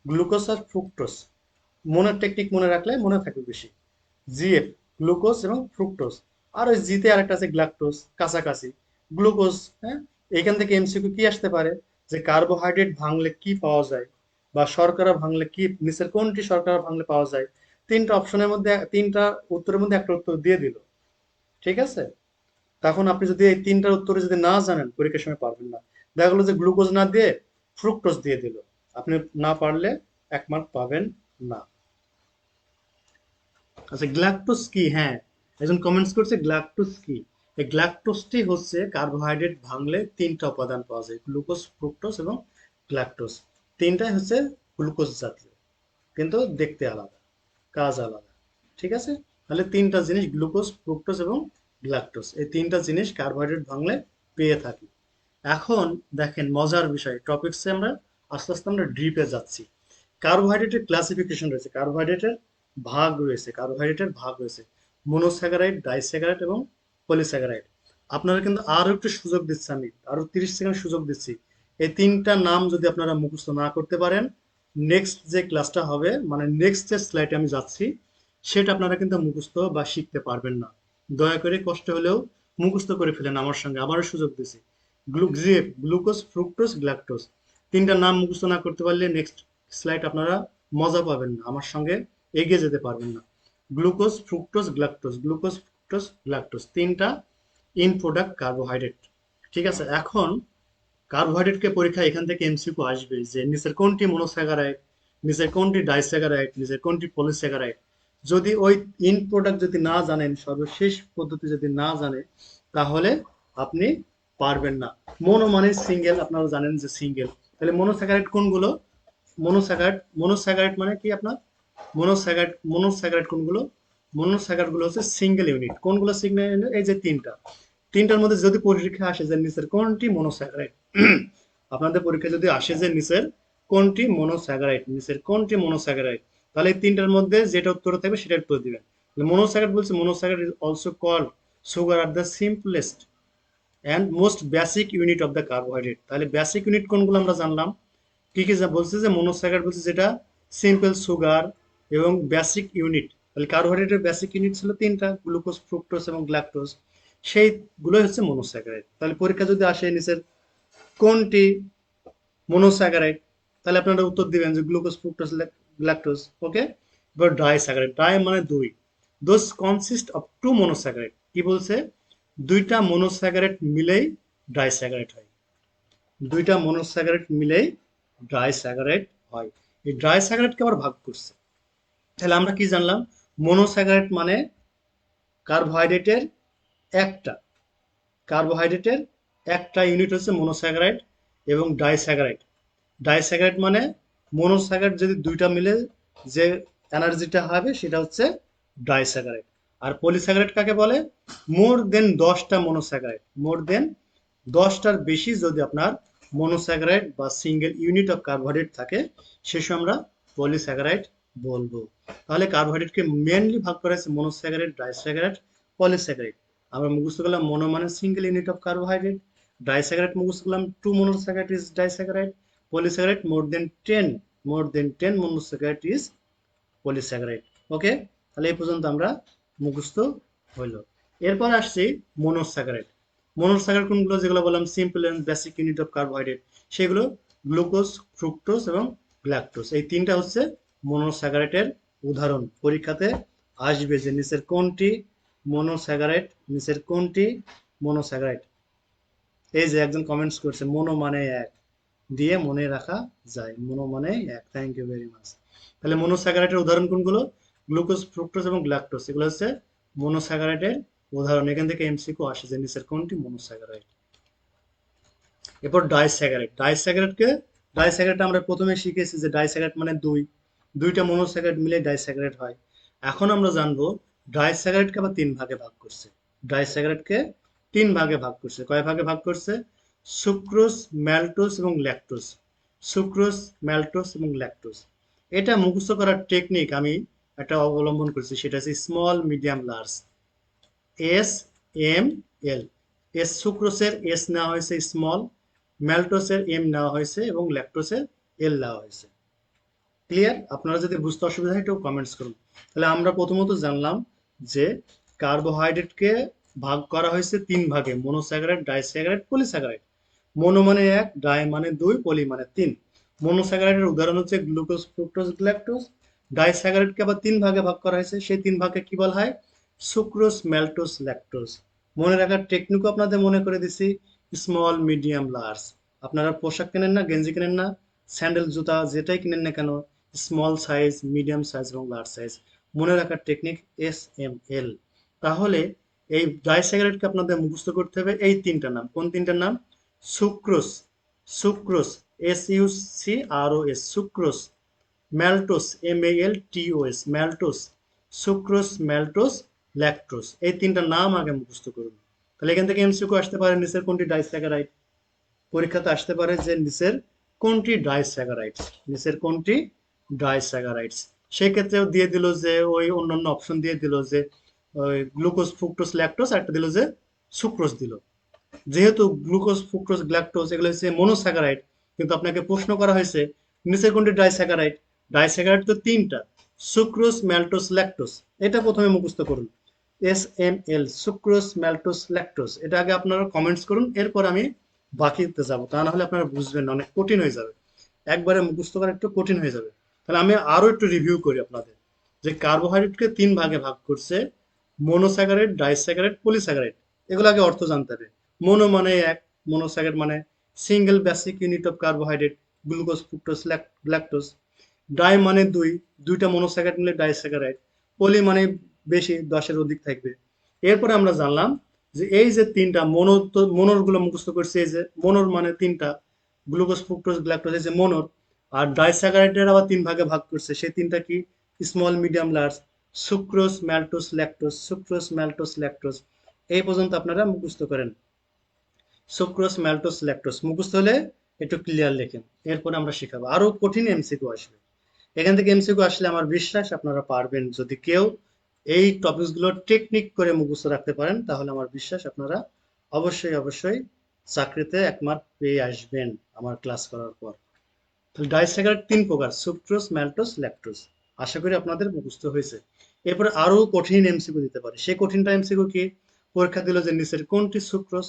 A: glucose আর ফ্রুক্টোজ। মনের টেকনিক মনে রাখলে মনে থাকবে বেশি। জিএফ, গ্লুকোজ এবং ফ্রুক্টোজ। আর ওই জিতে আরেকটা আছে গ্লাকটোজ, কাছাকাছি। গ্লুকোজ, হ্যাঁ। এখান থেকে এমসিকিউ কি আসতে পারে? যে কার্বোহাইড্রেট ভাঙলে কি পাওয়া যায়, বা শর্করা ভাঙলে কি, নিচের কোনটি শর্করা ভাঙলে পাওয়া যায়। তিনটা অপশনের মধ্যে, তিনটা উত্তরের মধ্যে একটা উত্তর দিয়ে দিল, ঠিক আছে? তখন আপনি যদি এই তিনটার উত্তরে যদি না জানেন পরীক্ষার সময় পারবেন না। দেখা গেলো যে গ্লুকোজ না দিয়ে ফ্রুক্টোজ দিয়ে দিল, আপনি না পারলে 1 মার্ক পাবেন না। আচ্ছা, গ্ল্যাকটোজ কি? হ্যাঁ, একজন কমেন্টস করছে গ্ল্যাকটোজ কি। এই গ্ল্যাকটোজটি হচ্ছে কার্বোহাইড্রেট ভাঙলে তিনটা উপাদান পাওয়া যায়, গ্লুকোজ, ফ্রুক্টোজ এবং গ্ল্যাকটোজ। তিনটাই হচ্ছে গ্লুকোজ জাতীয়, কিন্তু দেখতে আলাদা, কাজ আলাদা, ঠিক আছে? তাহলে তিনটা জিনিস গ্লুকোজ, ফ্রুক্টোজ এবং গ্ল্যাকটোজ, এই তিনটা জিনিস কার্বোহাইড্রেট ভাঙলে পেয়ে থাকি। এখন দেখেন মজার বিষয়, টপিকসে আমরা আস্তে আস্তে আমরা ডিপে যাচ্ছি। কার্বোহাইড্রেটের ক্লাসিফিকেশন রয়েছে, কার্বোহাইড্রেটের ভাগ রয়েছে মনোস্যাকারাইড, ডাইস্যাকারাইড এবং পলিস্যাকারাইড। আপনারা কিন্তু আরো একটু সুযোগ দিচ্ছি, আমি আরো 30 সেকেন্ড সুযোগ দিচ্ছি। এই তিনটা নাম যদি আপনারা মুখস্থ না করতে পারেন, নেক্সট যে ক্লাসটা হবে, মানে নেক্সট যে স্লাইডে আমি যাচ্ছি, সেটা আপনারা কিন্তু মুখস্থ বা শিখতে পারবেন না। দয়া করে কষ্ট হলেও মুখস্থ করে ফেলেন আমার সঙ্গে, আবারও সুযোগ দিছি। গ্লুকোজ, ফ্রুক্টোজ, গ্ল্যাকটোজ, তিনটা নাম মুখস্থ না করতে পারলে নেক্সট স্লাইড আপনারা মজা পাবেন না, আমার সঙ্গে এগিয়ে যেতে পারবেন না। গ্লুকোজ, ফ্রুক্টোজ, গ্ল্যাকটোজ, গ্লুকোজ, ফ্রুক্টোজ, গ্ল্যাকটোজ, তিনটা ইন প্রোডাক্ট কার্বোহাইড্রেট। ঠিক আছে? এখন কার্বোহাইড্রেটকে পরীক্ষা এখান থেকে এমসিকিউ আসবে যে নিচের কোনটি মনোস্যাকারাইড, নিচের কোনটি ডাইস্যাকারাইড, নিচের কোনটি পলিস্যাকারাইড। যদি ওই ইন প্রোডাক্ট যদি না জানেন, সর্বশেষ পদ্ধতি যদি না জানে, তাহলে আপনি পারবেন না। মনো মানে সিঙ্গেল, আপনারা জানেন যে সিঙ্গেল। তাহলে মনোস্যাকারাইড কোনগুলো? মনোস্যাকারাইড মানে কি আপনার? মনোস্যাকারাইড কোনগুলো? মনোস্যাকারাইড গুলো হচ্ছে সিঙ্গেল ইউনিট। কোনগুলো সিঙ্গেল ইউনিট? এই যে তিনটা, তিনটার মধ্যে যদি পরীক্ষা আসে যে নিচের কোনটি মনোস্যাকারাইড, আপনাদের পরীক্ষা যদি আসে যে নিচের কোনটি মনোস্যাকারাইড, নিচের কোনটি মনোস্যাকারাইড, তাহলে এই তিনটার মধ্যে যেটা উত্তর থাকবে সেটা উত্তর দিবেন। মনোস্যাকারাইড বলছে monosaccharide is also called sugar are the simplest and most basic unit of the carbohydrate. তাহলে বেসিক ইউনিট কোনগুলো আমরা জানলাম। কি কি বলছে? যে মনোস্যাকারাইড বলছে যেটা সিম্পল সুগার এবং বেসিক ইউনিট। তাহলে কার্বোহাইড্রেটের বেসিক ইউনিট ছিল তিনটা, গ্লুকোজ, ফ্রুক্টোজ এবং গ্ল্যাকটোজ। সেইগুলোই হচ্ছে মনোস্যাকারাইড। তাহলে পরীক্ষা যদি আসে নিচের কোনটি মনোস্যাকারাইড, তাহলে আপনারা উত্তর দিবেন যে গ্লুকোজ, ফ্রুক্টোজ, গ্ল্যাকটোজ। ওকে, এবার ডাইস্যাকারাইড, ডাই মানে দুই, those consist of two monosaccharide. কি বলছে? দুইটা মনোস্যাকারাইড মিলেই ডাইস্যাকারাইড হয়, দুইটা মনোস্যাকারাইড মিলেই ডাইস্যাকারাইড হয়। এই ডাইস্যাকারাইডকে আবার ভাগ করছে। তাহলে আমরা কি জানলাম? মনোস্যাকারাইড মানে কার্বোহাইড্রেটের একটা, কার্বোহাইড্রেটের একটা ইউনিট হচ্ছে মনোস্যাকারাইড। এবং ডাইস্যাকারাইড, ডাইস্যাকারাইড মানে মনোস্যাকারাইড যদি দুইটা মিলে যে এনার্জিটা হবে সেটা হচ্ছে ডাইস্যাকারাইড। আর পলিস্যাকারাইড কাকে বলে? মোর দেন 10টা মনোস্যাকারাইড, মোর দেন 10টার বেশি যদি আপনার মনোস্যাকারাইড বা সিঙ্গেল ইউনিট অফ কার্বোহাইড্রেট থাকে সেসব আমরা পলিস্যাকারাইড বলবো। তাহলে কার্বোহাইড্রেটকে মেনলি ভাগ করা হয়েছে মনোস্যাকারাইড, ডাইস্যাকারাইড, পলিস্যাকারাইড। আমরা মুখস্থ করলাম মনো মানে single unit of carbohydrate, disaccharide মুখস্থ করলাম two monosaccharide is disaccharide, polysaccharide more than 10 monosaccharide is polysaccharide. Okay, তাহলে এই পর্যন্ত আমরা মুখস্থ হইলো। এরপর আসছি মনোস্যাকারাইড। মনোস্যাকারাইড কোনগুলো? যেগুলো বললাম simple and basic unit of carbohydrate, সেগুলো গ্লুকোজ, ফ্রুক্টোজ এবং গ্ল্যাকটোজ। এই তিনটা হচ্ছে মনোস্যাকারাইডের উদাহরণ। পরীক্ষাতে আসবে যে নিচের কোনটি মনোস্যাকারাইড, নিচের কোনটি মনোস্যাকারাইড। এই যে একজন কমেন্টস করছে মনো মানে এক, দিয়ে মনে রাখা যায়, মনো মানে এক। Thank you very much. তাহলে মনোস্যাকারাইডের উদাহরণ কোনগুলো? গ্লুকোজ, ফ্রুক্টোজ এবং গ্ল্যাকটোজ, এগুলো হচ্ছে মনোস্যাকারাইডের উদাহরণ। এখান থেকে এমসিকিউ আসে যে নিচের কোনটি মনোস্যাকারাইড। এরপর ডাইস্যাকারাইড, ডাইস্যাকারাইড আমরা প্রথমে শিখেছি যে ডাইস্যাকারাইড মানে দুইটা মনোস্যাকারাইড মিলে ডাইস্যাকারাইড হয়। এখন আমরা জানবো ডাইস্যাকারাইডকে আবার তিন ভাগে ভাগ করছে। ডাইস্যাকারাইডকে তিন ভাগে ভাগ করছে। কয় ভাগে ভাগ করছে? সুক্রোজ, ম্যালটোজ এবং ল্যাকটোজ। সুক্রোজ, ম্যালটোজ এবং ল্যাকটোজ। এটা মুখস্থ করার টেকনিক আমি একটা অবলম্বন করছি, সেটা হচ্ছে small, medium, large, S M L. S সুক্রোসের এস নেওয়া হয়েছে স্মল, ম্যালটোসের এম নেওয়া হয়েছে এবং ল্যাকটোসের এল নেওয়া হয়েছে। ক্লিয়ার? আপনারা যদি বুঝতে অসুবিধা হয় একটু কমেন্টস করুন। তাহলে আমরা প্রথমত জানলাম যে কার্বোহাইড্রেটকে ভাগ করা হয়েছে তিন ভাগে, মনোস্যাকারাইড, ডাইস্যাকারাইড, পলিস্যাকারাইড। মনো মানে এক, ডাই মানে দুই, পলি মানে তিন। মনোস্যাকারাইডের উদাহরণ হচ্ছে গ্লুকোজ, ফ্রুক্টোজ, গ্ল্যাকটোজ। ডাইস্যাকারাইডকে আবার তিন ভাগে ভাগ করা হয়েছে, সেই তিন ভাগে কি বলা হয়? Sucrose, ম্যালটোজ, lactose. মনে রাখার টেকনিকও আপনাদের মনে করে দিছি, স্মল, মিডিয়াম, লার্জ। আপনারা পোশাক কেনেন না, গেঞ্জি কেনেন না, স্যান্ডেল, জুতা যেটাই কিনেন না কেন, স্মল সাইজ, মিডিয়াম সাইজ এবং লার্জ সাইজ। মনে রাখার টেকনিক SML। তাহলে এই ডাইস্যাকারাইডকে আপনাদের মুখস্থ করতে হবে এই তিনটা নাম। কোন তিনটা নাম? Sucrose, sucrose, SUCROS, sucrose. ম্যালটোস, MALTOS, ম্যালটোস। Sucrose, ম্যালটোস, lactose. এই তিনটা নাম আগে মুখস্থ করুন। তাহলে এখান থেকে এমসিকিউ আসতে পারে নিচের কোনটি ডাইস্যাকারাইড। পরীক্ষাতে আসতে পারে যে নিচের কোনটি ডাইস্যাকারাইডস, নিচের কোনটি ডাইস্যাকারাইডস। সেক্ষেত্রেও দিয়ে দিল যে ওই অন্যান্য অপশন দিয়ে দিল যে ওই গ্লুকোজ, ফ্রুক্টোজ, ল্যাকটোজ, একটা দিল যে সুক্রোজ দিল। যেহেতু গ্লুকোজ, ফ্রুক্টোজ, গ্ল্যাকটোজ এগুলো হচ্ছে মনোস্যাকারাইড, কিন্তু আপনাকে প্রশ্ন করা হয়েছে নিচের কোনটি ডাইস্যাকারাইড। ডাইস্যাকারাইড তো তিনটা, সুক্রোজ, ম্যালটোজ, ল্যাকটোজ। এটা প্রথমে মুখস্থ করুন, SML, সুক্রোজ, ম্যালটোজ, ল্যাকটোজ। এটা আগে আপনারা কমেন্টস করুন, এরপর আমি বাকিতে যাব, তা না হলে আপনারা বুঝবেন না, অনেক কঠিন হয়ে যাবে, একবারে মুখস্থ করা একটু কঠিন হয়ে যাবে। তাহলে আমি আরো একটু রিভিউ করি আপনাদের, যে কার্বোহাইড্রেটকে তিন ভাগে ভাগ করছে, মনোস্যাকারাইড, ডাইস্যাকারাইড, পলিস্যাকারাইড। এগুলো আগে অর্থ জানতে হবে। মনো মানে এক, মনোস্যাকারাইড মানে single basic unit of carbohydrate, glucose, fructose, galactose. Di মানে দুইটা মনোস্যাকারাইড মিলে ডাইস্যাকারাইড। পলি মানে বেশি, 10-এর অধিক থাকবে। এরপরে আমরা জানলাম যে এই যে তিনটা মনোর গুলো মুখস্থ করছে, এই যে মনোর মানে তিনটা, গ্লুকোজ, ফ্রুক্টোজ, গ্ল্যাকটোজ, এই যে মনোর। আর ডাইস্যাকারাইডের আবার তিন ভাগে ভাগ করছে, সেই তিনটা কি? Small, medium, large. Sucrose, ম্যালটোজ, lactose, sucrose, ম্যালটোজ, lactose. এই পর্যন্ত আপনারা মুখস্থ করেন। সুক্রোজ, ম্যালটোজ, ল্যাকটোজ মুখস্থ হলে একটু ক্লিয়ার লেখেন, এরপরে আমরা শিখাবো। আরো কঠিন এমসিকিউ আসবে, এখান থেকে এমসিকিউ আসলে আমার বিশ্বাস আপনারা পারবেন। যদি কেউ এই টপিকস গুলো টেকনিক করে মুখস্থ রাখতে পারেন, তাহলে আমার বিশ্বাস আপনারা অবশ্যই অবশ্যই চাকরিতে 1 মার্ক পেয়ে আসবেন আমার ক্লাস করার পর। তাহলে ডাইস্যাকারাইড তিন প্রকার, সুক্রোজ, ম্যালটোজ, ল্যাকটোজ। আশা করি আপনাদের মুখস্থ হয়েছে। এরপরে আরো কঠিন এমসিকিউ দিতে পারে। সেই কঠিনটা এমসিকিউ কি? পরীক্ষা দিল যে নিচের কোনটি সুক্রোজ?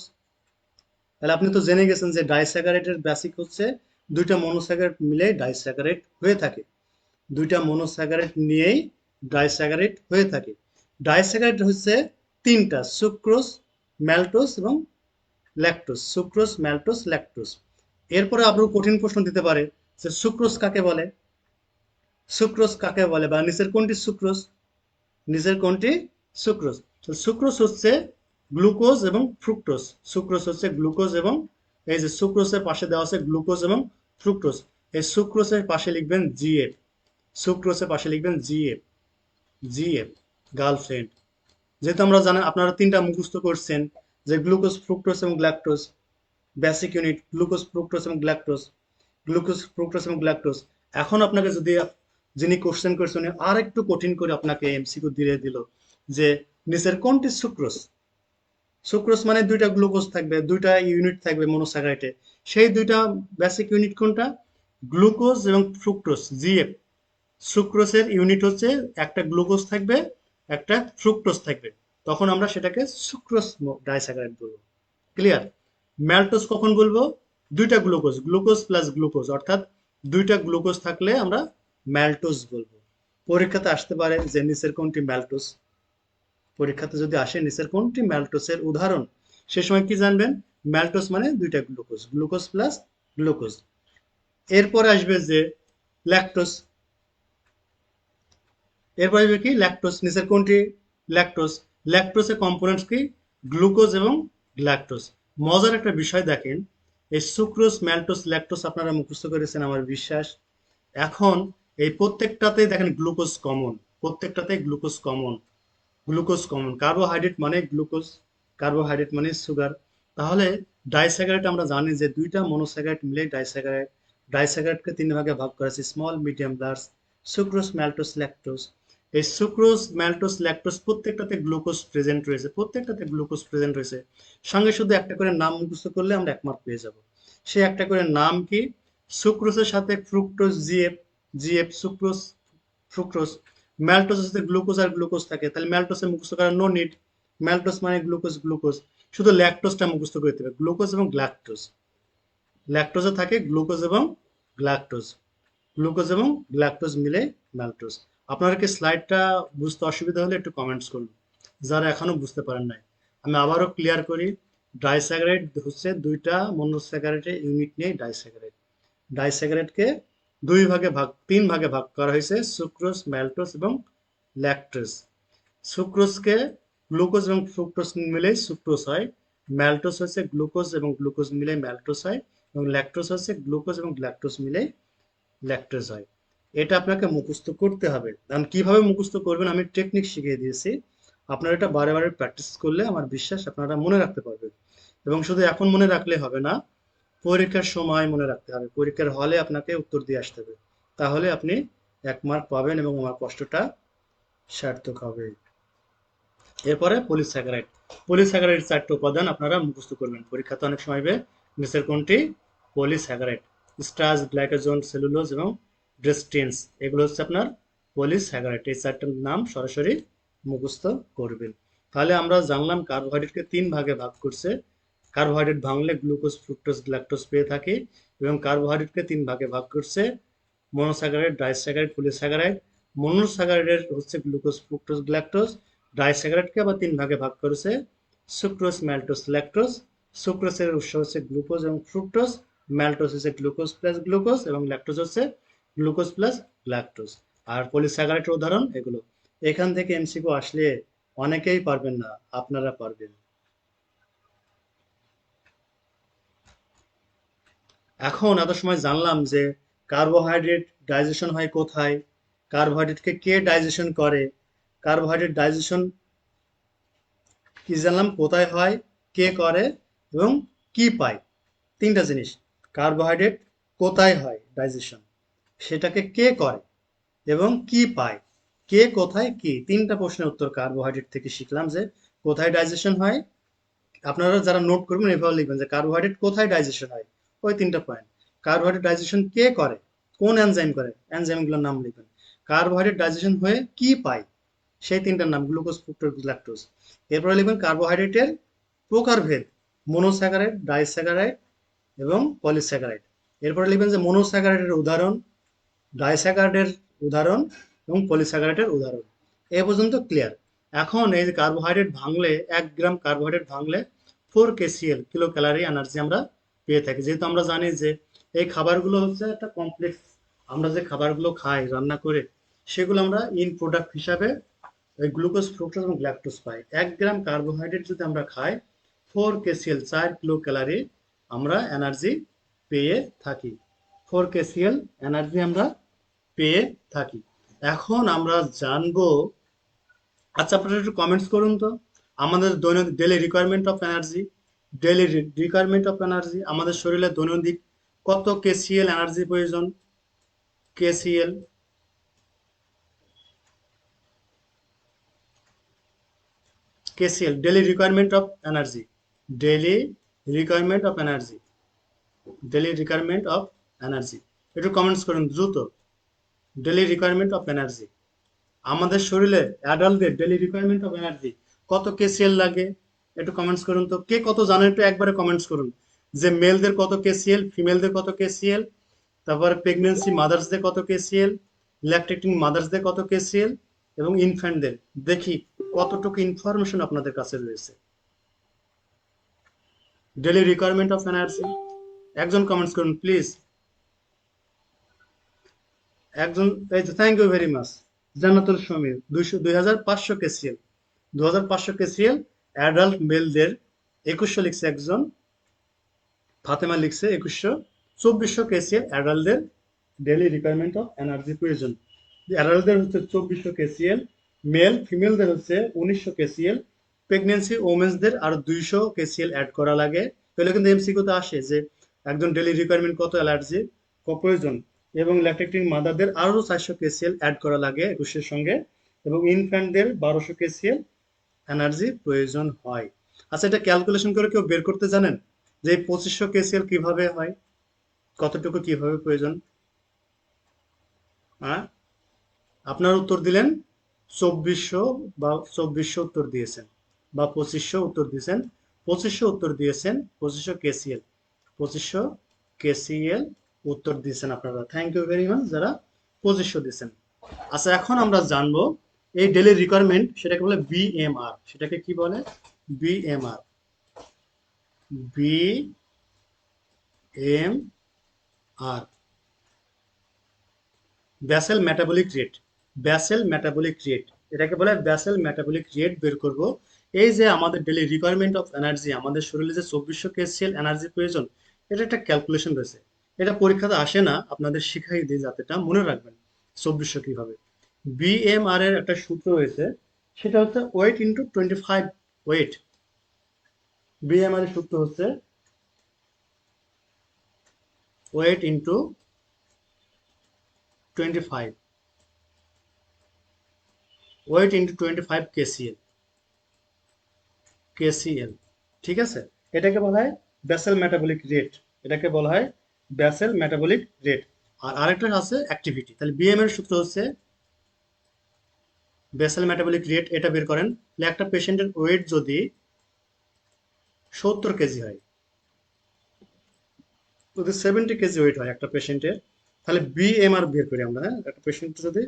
A: তাহলে আপনি তো জেনে গেছেন যে ডাইস্যাকারাইডের বেসিক হচ্ছে দুইটা মনোস্যাকারাইড মিলে ডাইস্যাকারাইড হয়ে থাকে। দুইটা মনোস্যাকারাইড নিয়েই ডাইস্যাকারাইড হয়ে থাকে। ডাইস্যাকারাইড হচ্ছে তিনটা, সুক্রোজ, ম্যালটোজ এবং ল্যাকটোজ। Sucrose, ম্যালটোজ, lactose. এরপরে আরো কঠিন প্রশ্ন দিতে পারে যে সুক্রোজ কাকে বলে? সুক্রোজ কাকে বলে, বা নিচের কোনটি সুক্রোজ? নিচের কোনটি সুক্রোজ? তো সুক্রোজ হচ্ছে গ্লুকোজ এবং ফ্রুক্টোজ। সুক্রোজ হচ্ছে গ্লুকোজ এবং, এই যে সুক্রোজের পাশে দেওয়া আছে গ্লুকোজ এবং ফ্রুক্টোজ, এই সুক্রোজের পাশে লিখবেন জিএফ। সুক্রোজের পাশে লিখবেন জিএফ। GF, girlfriend. যেহেতু আমরা জানেন, আপনারা তিনটা মুখস্থ করছেন যে গ্লুকোজ, ফ্রুক্টোজ এবং গ্ল্যাকটোজ। বেসিক ইউনিট গ্লুকোজ, ফ্রুক্টোজ এবং গ্ল্যাকটোজ। গ্লুকোজ, ফ্রুক্টোজ এবং গ্ল্যাকটোজ। এখন আপনাকে যদি যিনি কোশ্চেন করছেন উনি আর একটু কঠিন করে আপনাকে এমসিকিউ দিয়ে দিল যে নিচের কোনটি সুক্রোজ? সুক্রোজ মানে দুইটা গ্লুকোজ থাকবে, দুইটা ইউনিট থাকবে মনোস্যাকারাইডে। সেই দুইটা বেসিক ইউনিট কোনটা? গ্লুকোজ এবং ফ্রুক্টোজ, জিএফ। সুক্রোজের ইউনিট হচ্ছে একটা গ্লুকোজ থাকবে, একটা ফ্রুক্টোজ থাকবে। তখন আমরা সেটাকে সুক্রোজ ডাইস্যাকারাইড বলবো। ক্লিয়ার? ম্যালটোজ কখন বলবো? দুইটা গ্লুকোজ, গ্লুকোজ প্লাস গ্লুকোজ, অর্থাৎ দুইটা গ্লুকোজ থাকলে আমরা ম্যালটোজ বলবো। পরীক্ষাতে আসতে পারে যে নিচের কোনটি ম্যালটোজ? পরীক্ষাতে যদি আসে নিচের কোনটি ম্যালটোসের উদাহরণ, সে সময় কি জানবেন? ম্যালটোস মানে দুইটা গ্লুকোজ, গ্লুকোজ প্লাস গ্লুকোজ। এরপরে আসবে যে ল্যাকটোস। এরপর আসবে কি? ল্যাকটোস। নিচের কোনটি? ল্যাকটোস। ল্যাকটোসের কম্পোনেন্টস কি? গ্লুকোজ এবং গ্ল্যাকটোজ। মজার একটা বিষয় দেখেন, এই সুক্রোজ, ম্যালটোস, ল্যাকটোস আপনারা মুখস্থ করেছেন আমার বিশ্বাস। এখন এই প্রত্যেকটাতেই দেখেন গ্লুকোজ কমন। প্রত্যেকটাতেই glucose common. Glucose common. Carbohydrate মানে গ্লুকোজ, কার্বোহাইড্রেট মানে সুগার। তাহলে ডাইস্যাকারাইড আমরা জানি যে দুইটা মনোস্যাকারাইড মিলে ডাইস্যাকারাইড। ডাইস্যাকারাইডকে তিন ভাগে ভাগ করা আছে, small, medium, large. Sucrose, maltose, lactose. এই সুক্রোজ, ম্যালটোস, ল্যাকটোজ প্রত্যেকটাতে গ্লুকোজ প্রেজেন্ট রয়েছে, প্রত্যেকটাতে গ্লুকোজ প্রেজেন্ট রয়েছে। সঙ্গে শুধু একটা করে নাম মুখস্থ করলে আমরা 1 মার্ক পেয়ে যাব। সে একটা করে নাম কি? সুক্রোজের সাথে fructose, GF. GF, sucrose, fructose. ম্যালটোজের সাথে গ্লুকোজ আর গ্লুকোজ থাকে, তাহলে ম্যালটোসে মুখস্থ করার নো নিড। ম্যালটোস মানে গ্লুকোজ, গ্লুকোজ। শুধু ল্যাকটোজটা মুখস্থ করতে হবে, গ্লুকোজ এবং গ্ল্যাকটোজ। ল্যাকটোজে থাকে গ্লুকোজ এবং গ্ল্যাকটোজ। গ্লুকোজ এবং গ্ল্যাকটোজ মিলে ম্যালটোজ। আপনারা কি স্লাইডটা বুঝতে অসুবিধা হলে একটু কমেন্টস করুন, যারা এখনো বুঝতে পারেন নাই। আমি আবারও ক্লিয়ার করি, ডাইস্যাকারাইড হচ্ছে দুইটা মনোস্যাকারাইডের ইউনিট নিয়ে ডাইস্যাকারাইড। ডাইস্যাকারাইডকে তিন ভাগে ভাগ করা হয়েছে, সুক্রোজ, ম্যালটোজ এবং ল্যাকটোজ। সুক্রোজকে গ্লুকোজ এবং ফ্রুক্টোজ মিলে সুক্রোজ হয়। ম্যালটোজ হচ্ছে গ্লুকোজ এবং গ্লুকোজ মিলে ম্যালটোজ হয়। এবং ল্যাকটোজ হচ্ছে গ্লুকোজ এবং ল্যাকটোজ মিলে ল্যাকটোজ হয়। এটা আপনাকে মুখস্থ করতে হবে। কারণ কিভাবে মুখস্থ করবেন আমি টেকনিক শিখিয়ে দিয়েছি। আপনারা এটা বারে বারে প্র্যাকটিস করলে আমার বিশ্বাস আপনারা মনে রাখতে পারবেন। এবং শুধু এখন মনে রাখলে হবে না, পরীক্ষার সময় মনে রাখতে হবে। পরীক্ষার হলে আপনাকে উত্তর দিয়ে আসতে হবে। তাহলে আপনি 1 মার্ক পাবেন এবং আমার কষ্টটা সার্থক হবে। এরপরে পলিস্যাকারাইড। পলিস্যাকারাইড 4টি উপাদান আপনারা মুখস্থ করবেন। পরীক্ষাতে অনেক সময় হবে নিচের কোনটি পলিস্যাকারাইড? স্টার্চ, গ্লাইকোজেন, সেলুলোজ এবং ডেক্সট্রিনস, এগুলো হচ্ছে আপনার পলিস্যাকারাইড। এই 4টার নাম সরাসরি মুখস্থ করবেন। তাহলে আমরা জানলাম কার্বোহাইড্রেটকে 3 ভাগে ভাগ করছে। কার্বোহাইড্রেট ভাঙলে গ্লুকোজ, ফ্রুক্টোজ, গ্ল্যাকটোজ পেয়ে থাকি। এবং কার্বোহাইড্রেটকে 3 ভাগে ভাগ করছে, মনোস্যাকারাইড, ডাইস্যাকারাইড, পলিস্যাকারাইড। মনোস্যাকারাইডের হচ্ছে গ্লুকোজ, ফ্রুক্টোজ, গ্ল্যাকটোজ। ডাইস্যাকারাইডকে আবার 3 ভাগে ভাগ করেছে, সুক্রোজ, ম্যালটোজ, ল্যাকটোজ। সুক্রোজের উৎস হচ্ছে গ্লুকোজ এবং ফ্রুক্টোজ। ম্যালটোজ হচ্ছে গ্লুকোজ প্লাস গ্লুকোজ এবং ল্যাকটোজ হচ্ছে গ্লুকোজ প্লাস গ্ল্যাকটোজ। আর পলিস্যাকারাইডের উদাহরণ এগুলো। এখান থেকে এমসিকিউ আসলে অনেকেই পারবেন না, আপনারা পারবেন। এখন এত সময় জানলাম যে কার্বোহাইড্রেট ডাইজেশন হয় কোথায়, কার্বোহাইড্রেটকে কে ডাইজেশন করে, কার্বোহাইড্রেট ডাইজেশন কি জানলাম, কোথায় হয়, কে করে এবং কি পায়। তিনটা জিনিস। কার্বোহাইড্রেট কোথায় হয় ডাইজেশন, সেটাকে কে করে এবং কি পায়। কে, কোথায়, কি, তিনটা প্রশ্নের উত্তর কার্বোহাইড্রেট থেকে শিখলাম। যে কোথায় ডাইজেশন হয়, আপনারা যারা নোট করবেন এভাবে লিখবেন যে কার্বোহাইড্রেট কোথায় ডাইজেশন হয়, ওই তিনটা পয়েন্ট। কার্বোহাইড্রেট ডাইজেশন কে করে, কোন এনজাইম করে, এনজাইমগুলোর নাম লিখবেন। কার্বোহাইড্রেট ডাইজেশন হয়ে কি পায়, সেই তিনটার নাম গ্লুকোজ, ফ্রুক্টোজ, ল্যাকটোজ। এরপরে লিখবেন কার্বোহাইড্রেটের প্রকারভেদ, মনোস্যাকারাইড, ডাইস্যাকারাইড এবং পলিস্যাকারাইড। এরপরে লিখবেন যে মনোস্যাকারাইডের উদাহরণ, ডাইস্যাকারাইডের উদাহরণ এবং পলিস্যাকারাইডের উদাহরণ। এ পর্যন্ত ক্লিয়ার। এখন এই যে কার্বোহাইড্রেট ভাঙলে, 1 গ্রাম কার্বোহাইড্রেট ভাঙলে 4 kcal, কিলো ক্যালোরি এনার্জি আমরা পেয়ে থাকি। যেহেতু আমরা জানি যে এই খাবারগুলো হচ্ছে একটা কমপ্লেক্স, আমরা যে খাবারগুলো খাই রান্না করে, সেগুলো আমরা ইন প্রোডাক্ট হিসাবে ওই গ্লুকোজ, ফ্রুক্টোজ এবং ল্যাকটোজ পাই। 1 গ্রাম কার্বোহাইড্রেট যদি আমরা খাই, 4 kcal, 4 কিলো ক্যালোরি আমরা এনার্জি পেয়ে থাকি। 4 kcal এনার্জি আমরা পেয়ে থাকি। এখন আমরা জানবো, আচ্ছা আপনারা একটু কমেন্টস করুন তো, আমাদের দৈনন্দিন daily requirement of energy, daily requirement of energy, আমাদের শরীরে দৈনন্দিন কত কেসিএল এনার্জি প্রয়োজন? KCL, KCL, daily requirement of energy, daily requirement of energy, daily requirement of energy. একটু কমেন্টস করুন দ্রুত, ডেলি রিকোয়ারমেন্ট অফ এনার্জি। আমাদের শরীরে অ্যাডাল্টদের ডেলি রিকোয়ারমেন্ট অফ এনার্জি কত কেসিএল লাগে? একটু কমেন্টস করুন তো, কে কত জানেন একটু একবারে কমেন্টস করুন, যে মেলদের কত কেসিএল, ফিমেলদের কত কেসিএল, তারপর প্রেগনেন্সি মাদার্সদের কত কেসিএল, ল্যাকটেটিং মাদার্সদের কত কেসিএল এবং ইনফ্যান্টদের। দেখি কতটুকু ইনফরমেশন আপনাদের কাছে রয়েছে। ডেলি রিকোয়ারমেন্ট অফ এনার্জি, একজন কমেন্টস করুন প্লিজ, একজন। এই তো, thank you very much Jannatul Samir. 2500 KCL, 2500 KCL adult মেলদের। 2100 লিখছে একজন, ফাতেমা লিখছে 2100। 2400 কেসিএল অ্যাডাল্টদের ডেলি রিকোয়ারমেন্ট অফ এনার্জি প্রয়োজন। অ্যাডাল্টদের হচ্ছে 2400 কেসিএল, মেল ফিমেলদের হচ্ছে 1900 কেসিএল, প্রেগনেন্সি ওমেন্সদের আরো 200 কেসিএল অ্যাড করা লাগে। তাহলে কিন্তু এমসিকিউতে আসে যে একজন ডেলি রিকোয়ারমেন্ট কত এনার্জি প্রয়োজন, এবং ল্যাকটেটিং মাদারদের আরো 400 কেসিএল অ্যাড করা লাগে 2100 সঙ্গে, এবং ইনফ্যান্টদের 1200 কেসিএল এনার্জি প্রয়োজন হয়। আচ্ছা, এটা ক্যালকুলেশন করে কেউ বের করতে জানেন যে এই 2500 কেসিএল কিভাবে হয়, কতটুকু কিভাবে প্রয়োজন? হ্যাঁ, আপনার উত্তর দিলেন 2400, বা 2400 উত্তর দিয়েছেন, বা 2500 উত্তর দিয়েছেন। 2500 উত্তর দিয়েছেন, 2500 কেসিএল, 2500 কেসিএল উত্তর দিয়েছেন আপনারা। থ্যাংক ইউ ভেরি মাচ যারা 2500 দিয়েছেন। আচ্ছা, এখন আমরা জানবো এই ডেলি রিকোয়ারমেন্ট, সেটাকে বলে বিএমআর। সেটাকে কি বলে? BMR, BMR, basal metabolic rate. Basal metabolic rate, এটাকে বলে ব্যাসেল মেটাবলিক রেট বের করব। এই যে আমাদের ডেলি রিকোয়ারমেন্ট অফ এনার্জি, আমাদের শরীরে যে 2400 কেসিএল এনার্জি প্রয়োজন, এটা একটা ক্যালকুলেশন রয়েছে। এটা পরীক্ষাতে আসে না, আপনাদের শিখাই দিই যাতে এটা মনে রাখবেন 2400 কিভাবে। বিএমআর এর একটা সূত্র রয়েছে, সেটা হচ্ছে ওয়েট ইন্টু 25 ওয়েট। বিএমআর এর সূত্র হচ্ছে weight into 25, weight into 25 KCL, KCL. ঠিক আছে, এটাকে বলা হয় ব্যাসেল মেটাবলিক রেট, এটাকে বলা হয় ব্যাসেল মেটাবলিক রেট। আর আরেকটা আছে অ্যাক্টিভিটি। তাহলে বিএম এর সূত্র হচ্ছে ব্যাসেল মেটাবলিক রেট, এটা বের করেন। তাহলে একটা পেশেন্টের ওয়েট যদি 70 কেজি হয়, যদি 70 কেজি ওয়েট হয় একটা পেশেন্টের, তাহলে বিএমআর বের করি আমরা। হ্যাঁ, একটা পেশেন্ট যদি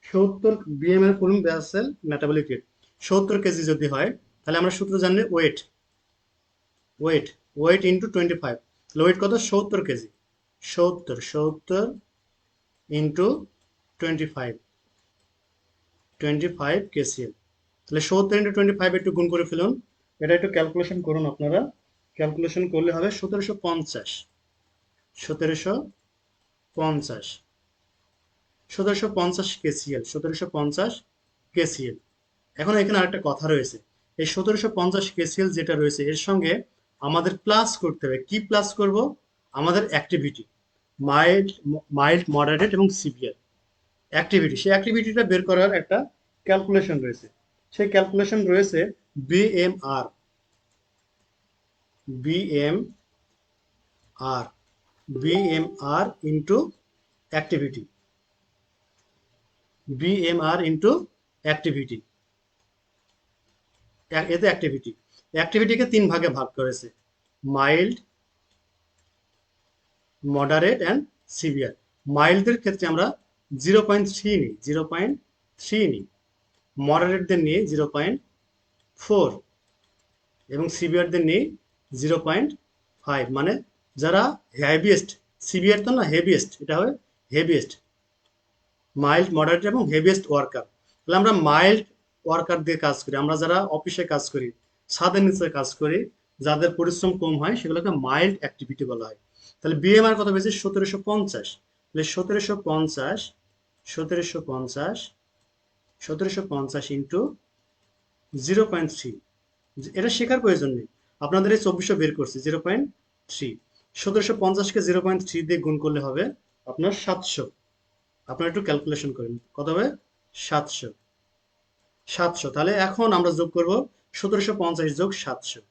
A: 70, বিএমআর করুন ব্যাসেল মেটাবলিক রেট, 70 কেজি যদি হয়, তাহলে আমরা সূত্র জানি ওয়েট, ওয়েট, ওয়েট ইন্টু 25। তাহলে ওয়েট কত? 70 কেজি। 70 into 25, 25 KCL. তাহলে 70 ইন্টু 25 একটু গুণ করে ফেলুন, এটা একটু ক্যালকুলেশন করুন আপনারা। ক্যালকুলেশন করলে হবে 1750, 1750, 1750 কেসিএল, 1750 কেসিএল। এখন এখানে আরেকটা কথা রয়েছে, এই 1750 কেসিএল যেটা রয়েছে, এর সঙ্গে আমাদের প্লাস করতে হবে। কি প্লাস করব? আমাদের অ্যাক্টিভিটি, মাইল্ড, মাইল্ড, মডারেট এবং সিভিয়ার অ্যাক্টিভিটি। সেই অ্যাক্টিভিটিটা বের করার একটা ক্যালকুলেশন রয়েছে। সেই ক্যালকুলেশন রয়েছে BMR, BMR, BMR into activity, BMR into activity, এতে অ্যাক্টিভিটি, অ্যাক্টিভিটিকে 3 ভাগে ভাগ করেছে, মাইল্ড, মডারেট অ্যান্ড সিভিয়ার। মাইল্ডদের ক্ষেত্রে আমরা 0.3 নিই, 0.3 নিই, মডারেটদের নিয়ে 0.4 এবং সিভিয়ারদের নিয়ে 0.5, মানে যারা হেভিয়েস্ট, সিভিয়ার তো না, হেভিয়েস্ট, এটা হবে হেভিয়েস্ট, মাইল্ড, মডারেট এবং হেভিয়েস্ট ওয়ার্কার। তাহলে আমরা মাইল্ড ওয়ার্কার দিয়ে কাজ করি, আমরা যারা অফিসে কাজ করি, ছাদের নিচে কাজ করি, যাদের পরিশ্রম কম হয় সেগুলোকে মাইল্ড অ্যাক্টিভিটি বলা হয়। তাহলে বিএমআর কত পেয়েছে? 1750। তাহলে 1750, 1750, 1750 ইন্টু 0.3, এটা শেখার প্রয়োজন নেই, আপনাদের এই 2400 বের করছি, 0.3, 1750কে 0.3 দিয়ে গুণ করলে হবে আপনার 700। আপনারা একটু ক্যালকুলেশন করেন, কত হবে? 700, 700। তাহলে এখন আমরা যোগ করব 1750 যোগ 700,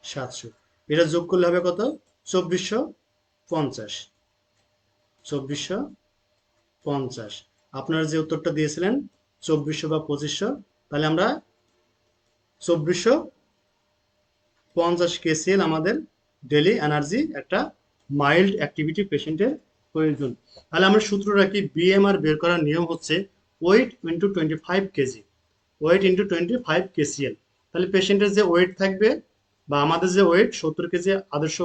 A: 700, এটা যোগ করলে হবে কত? 2450, 2450। আপনারা যে উত্তরটা দিয়েছিলেন 2400 বা 2500, তাহলে আমরা 2450 কেসিএল আমাদের ডেলি এনার্জি একটা মাইল্ড অ্যাক্টিভিটি পেশেন্টের প্রয়োজন। তাহলে আমরা সূত্র রাখি, বিএমআর বের করার নিয়ম হচ্ছে weight into 25 KG, weight into 25 KCL. তাহলে পেশেন্টের যে ওয়েট থাকবে বা আমাদের যে ওয়েট 70 কেজি আদর্শ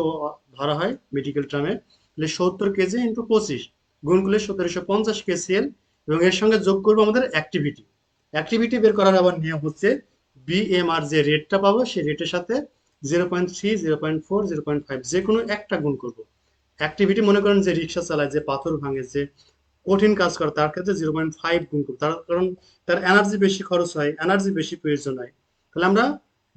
A: ধরা হয় মেডিকেল টার্মে, তাহলে 70 কেজি ইন্টু 25 গুণ করলে 1750 কেসিএল, এবং এর সঙ্গে যোগ করবো আমাদের অ্যাক্টিভিটি। অ্যাক্টিভিটি বের করার আবার নিয়ম হচ্ছে বিএমআর যে রেটটা পাবো সেই রেটের সাথে 0.3, 0.4, 0.5 যে কোনো একটা গুণ করব। অ্যাক্টিভিটি মনে করেন যে রিক্সা চালায়, যে পাথর ভাঙে, যে কঠিন কাজ করে, তার ক্ষেত্রে 0.5 গুণ করব, তার কারণ তার এনার্জি বেশি খরচ হয়, এনার্জি বেশি প্রয়োজন হয়। তাহলে আমরা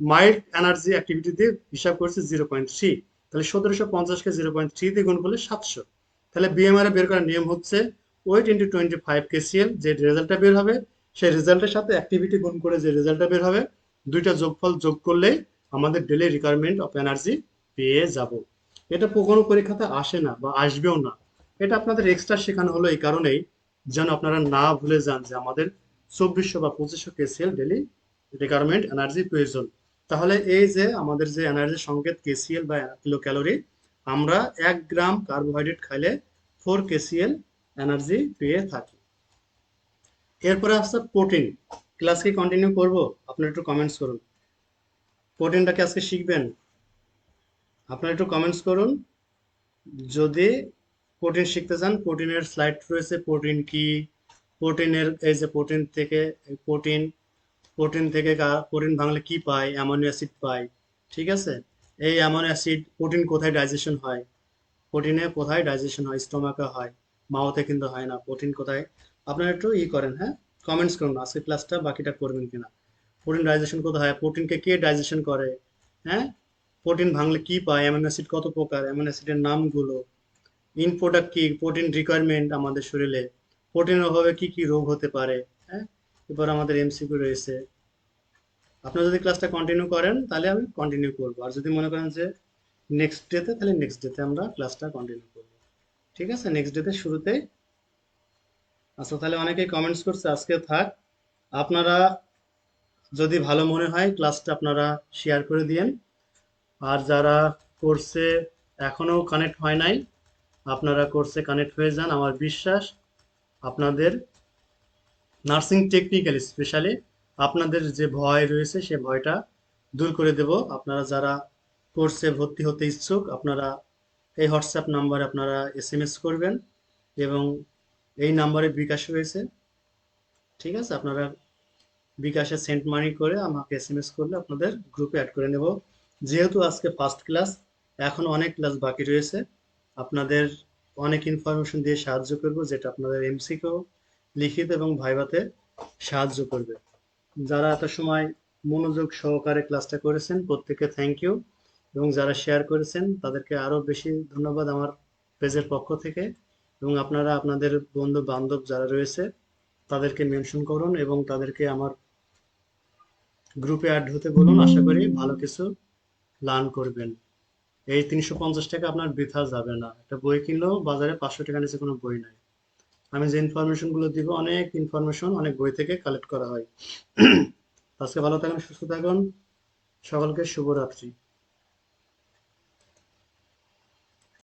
A: মাইল্ড এনার্জি অ্যাক্টিভিটি দিয়ে হিসাব করছি 0.3, তাহলে 1750কে 0.3 দিয়ে গুণ করলে 700। তাহলে বিএমআর বের করার নিয়ম হচ্ছে ওয়েট ইন্টু 25 কেসিএল, যে রেজাল্টটা বের হবে সেই রেজাল্টের সাথে অ্যাক্টিভিটি গুণ করে যে রেজাল্টটা বের হবে, দুইটা যোগফল যোগ করলেই আমাদের ডেলি রিকোয়ারমেন্ট অফ এনার্জি পেয়ে যাব। এটা কোনো পরীক্ষাতে আসে না বা আসবেও না, এটা আপনাদের এক্সট্রা শেখানো হলো এই কারণেই যেন আপনারা না ভুলে যান যে আমাদের 2400 বা 2500 কেসিএল ডেলি রিকোয়ারমেন্ট এনার্জি প্রয়োজন। তাহলে এই যে আমাদের যে এনার্জি সংকেত কেসিএল বা কিলো ক্যালোরি, আমরা 1 গ্রাম কার্বোহাইড্রেট খাইলে 4 কেসিএল এনার্জি পেয়ে থাকি। এরপরে আসছে প্রোটিন। ক্লাস কি কন্টিনিউ করব? আপনারা একটু কমেন্টস করুন, প্রোটিনটা কি আজকে শিখবেন? আপনারা একটু কমেন্টস করুন যদি প্রোটিন শিখতে চান। প্রোটিনের স্লাইড রয়েছে, প্রোটিন কি, প্রোটিনের এই যে প্রোটিন থেকে, প্রোটিন, প্রোটিন থেকে প্রোটিন ভাঙলে কি পাই? অ্যামাইনো অ্যাসিড পাই, ঠিক আছে? এই অ্যামাইনো অ্যাসিড, প্রোটিন কোথায় ডাইজেশন হয়, প্রোটিনে কোথায় ডাইজেশন হয়? স্টোমাকে হয়, মাউথে কিন্তু হয় না। প্রোটিন কোথায়? আপনারা একটু করেন, হ্যাঁ, কমেন্টস করুন আজকে ক্লাসটা বাকিটা করবেন কিনা। প্রোটিন ডাইজেশন কোথায় হয়, প্রোটিনকে কে ডাইজেশন করে, হ্যাঁ, প্রোটিন ভাঙলে কি পায়, অ্যামাইনো অ্যাসিড কত প্রকার, অ্যামাইনো অ্যাসিডের নামগুলো, ইন প্রোডাক্ট কি, প্রোটিন রিকোয়ারমেন্ট আমাদের শরীরে, প্রোটিনের অভাবে কি কি রোগ হতে পারে, হ্যাঁ। এবার আমাদের এমসিকিউ রয়েছে। আপনারা যদি ক্লাসটা কন্টিনিউ করেন তাহলে আমি কন্টিনিউ করবো, আর যদি মনে করেন যে নেক্সট ডেতে, তাহলে নেক্সট ডেতে আমরা ক্লাসটা কন্টিনিউ করবো, ঠিক আছে? নেক্সট ডেতে শুরুতে। আচ্ছা, তাহলে অনেকেই কমেন্টস করছে, আজকে থাক। আপনারা যদি ভালো মনে হয় ক্লাসটা আপনারা শেয়ার করে দিয়েন, আর যারা কোর্সে এখনো কানেক্ট হয় নাই, আপনারা কোর্সে কানেক্ট হয়ে যান। আমার বিশ্বাস আপনাদের নার্সিং টেকনিক্যাল স্পেশালি আপনাদের যে ভয় রয়েছে সে ভয়টা দূর করে দেব। আপনারা যারা কোর্সে ভর্তি হতে ইচ্ছুক, আপনারা এই হোয়াটসঅ্যাপ নাম্বারে আপনারা এসএমএস করবেন, এবং এই নাম্বারে বিকাশ রয়েছে, ঠিক আছে? আপনারা বিকাশে সেন্ড মানি করে আমাকে এসএমএস করলে আপনাদের গ্রুপে অ্যাড করে নেব। যেহেতু আজকে ফার্স্ট ক্লাস, এখন অনেক ক্লাস বাকি রয়েছে, আপনাদের অনেক ইনফরমেশন দিয়ে সাহায্য করব, যেটা আপনাদের এমসিকিউ, লিখিত এবং ভাইভাতে সাহায্য করবে। যারা এত সময় মনোযোগ সহকারে ক্লাসটা করেছেন প্রত্যেককে থ্যাংক ইউ, এবং যারা শেয়ার করেছেন তাদেরকে আরো বেশি ধন্যবাদ আমার পেজের পক্ষ থেকে। এবং আপনারা আপনাদের বন্ধু বান্ধব যারা রয়েছে তাদেরকে মেনশন করুন এবং তাদেরকে আমার গ্রুপে অ্যাড হতে বলুন। আশা করি ভালো কিছু লার্ন করবেন। এই 350 টাকা আপনার বৃথা যাবে না। একটা বই কিনলেও বাজারে 500 টাকা নিচে কোনো বই নাই। আমি যে ইনফরমেশন গুলো দিব, অনেক ইনফরমেশন অনেক বই থেকে কালেক্ট করা হয়। আজকে ভালো থাকুন, সুস্থ থাকুন। সকলকে শুভরাত্রি।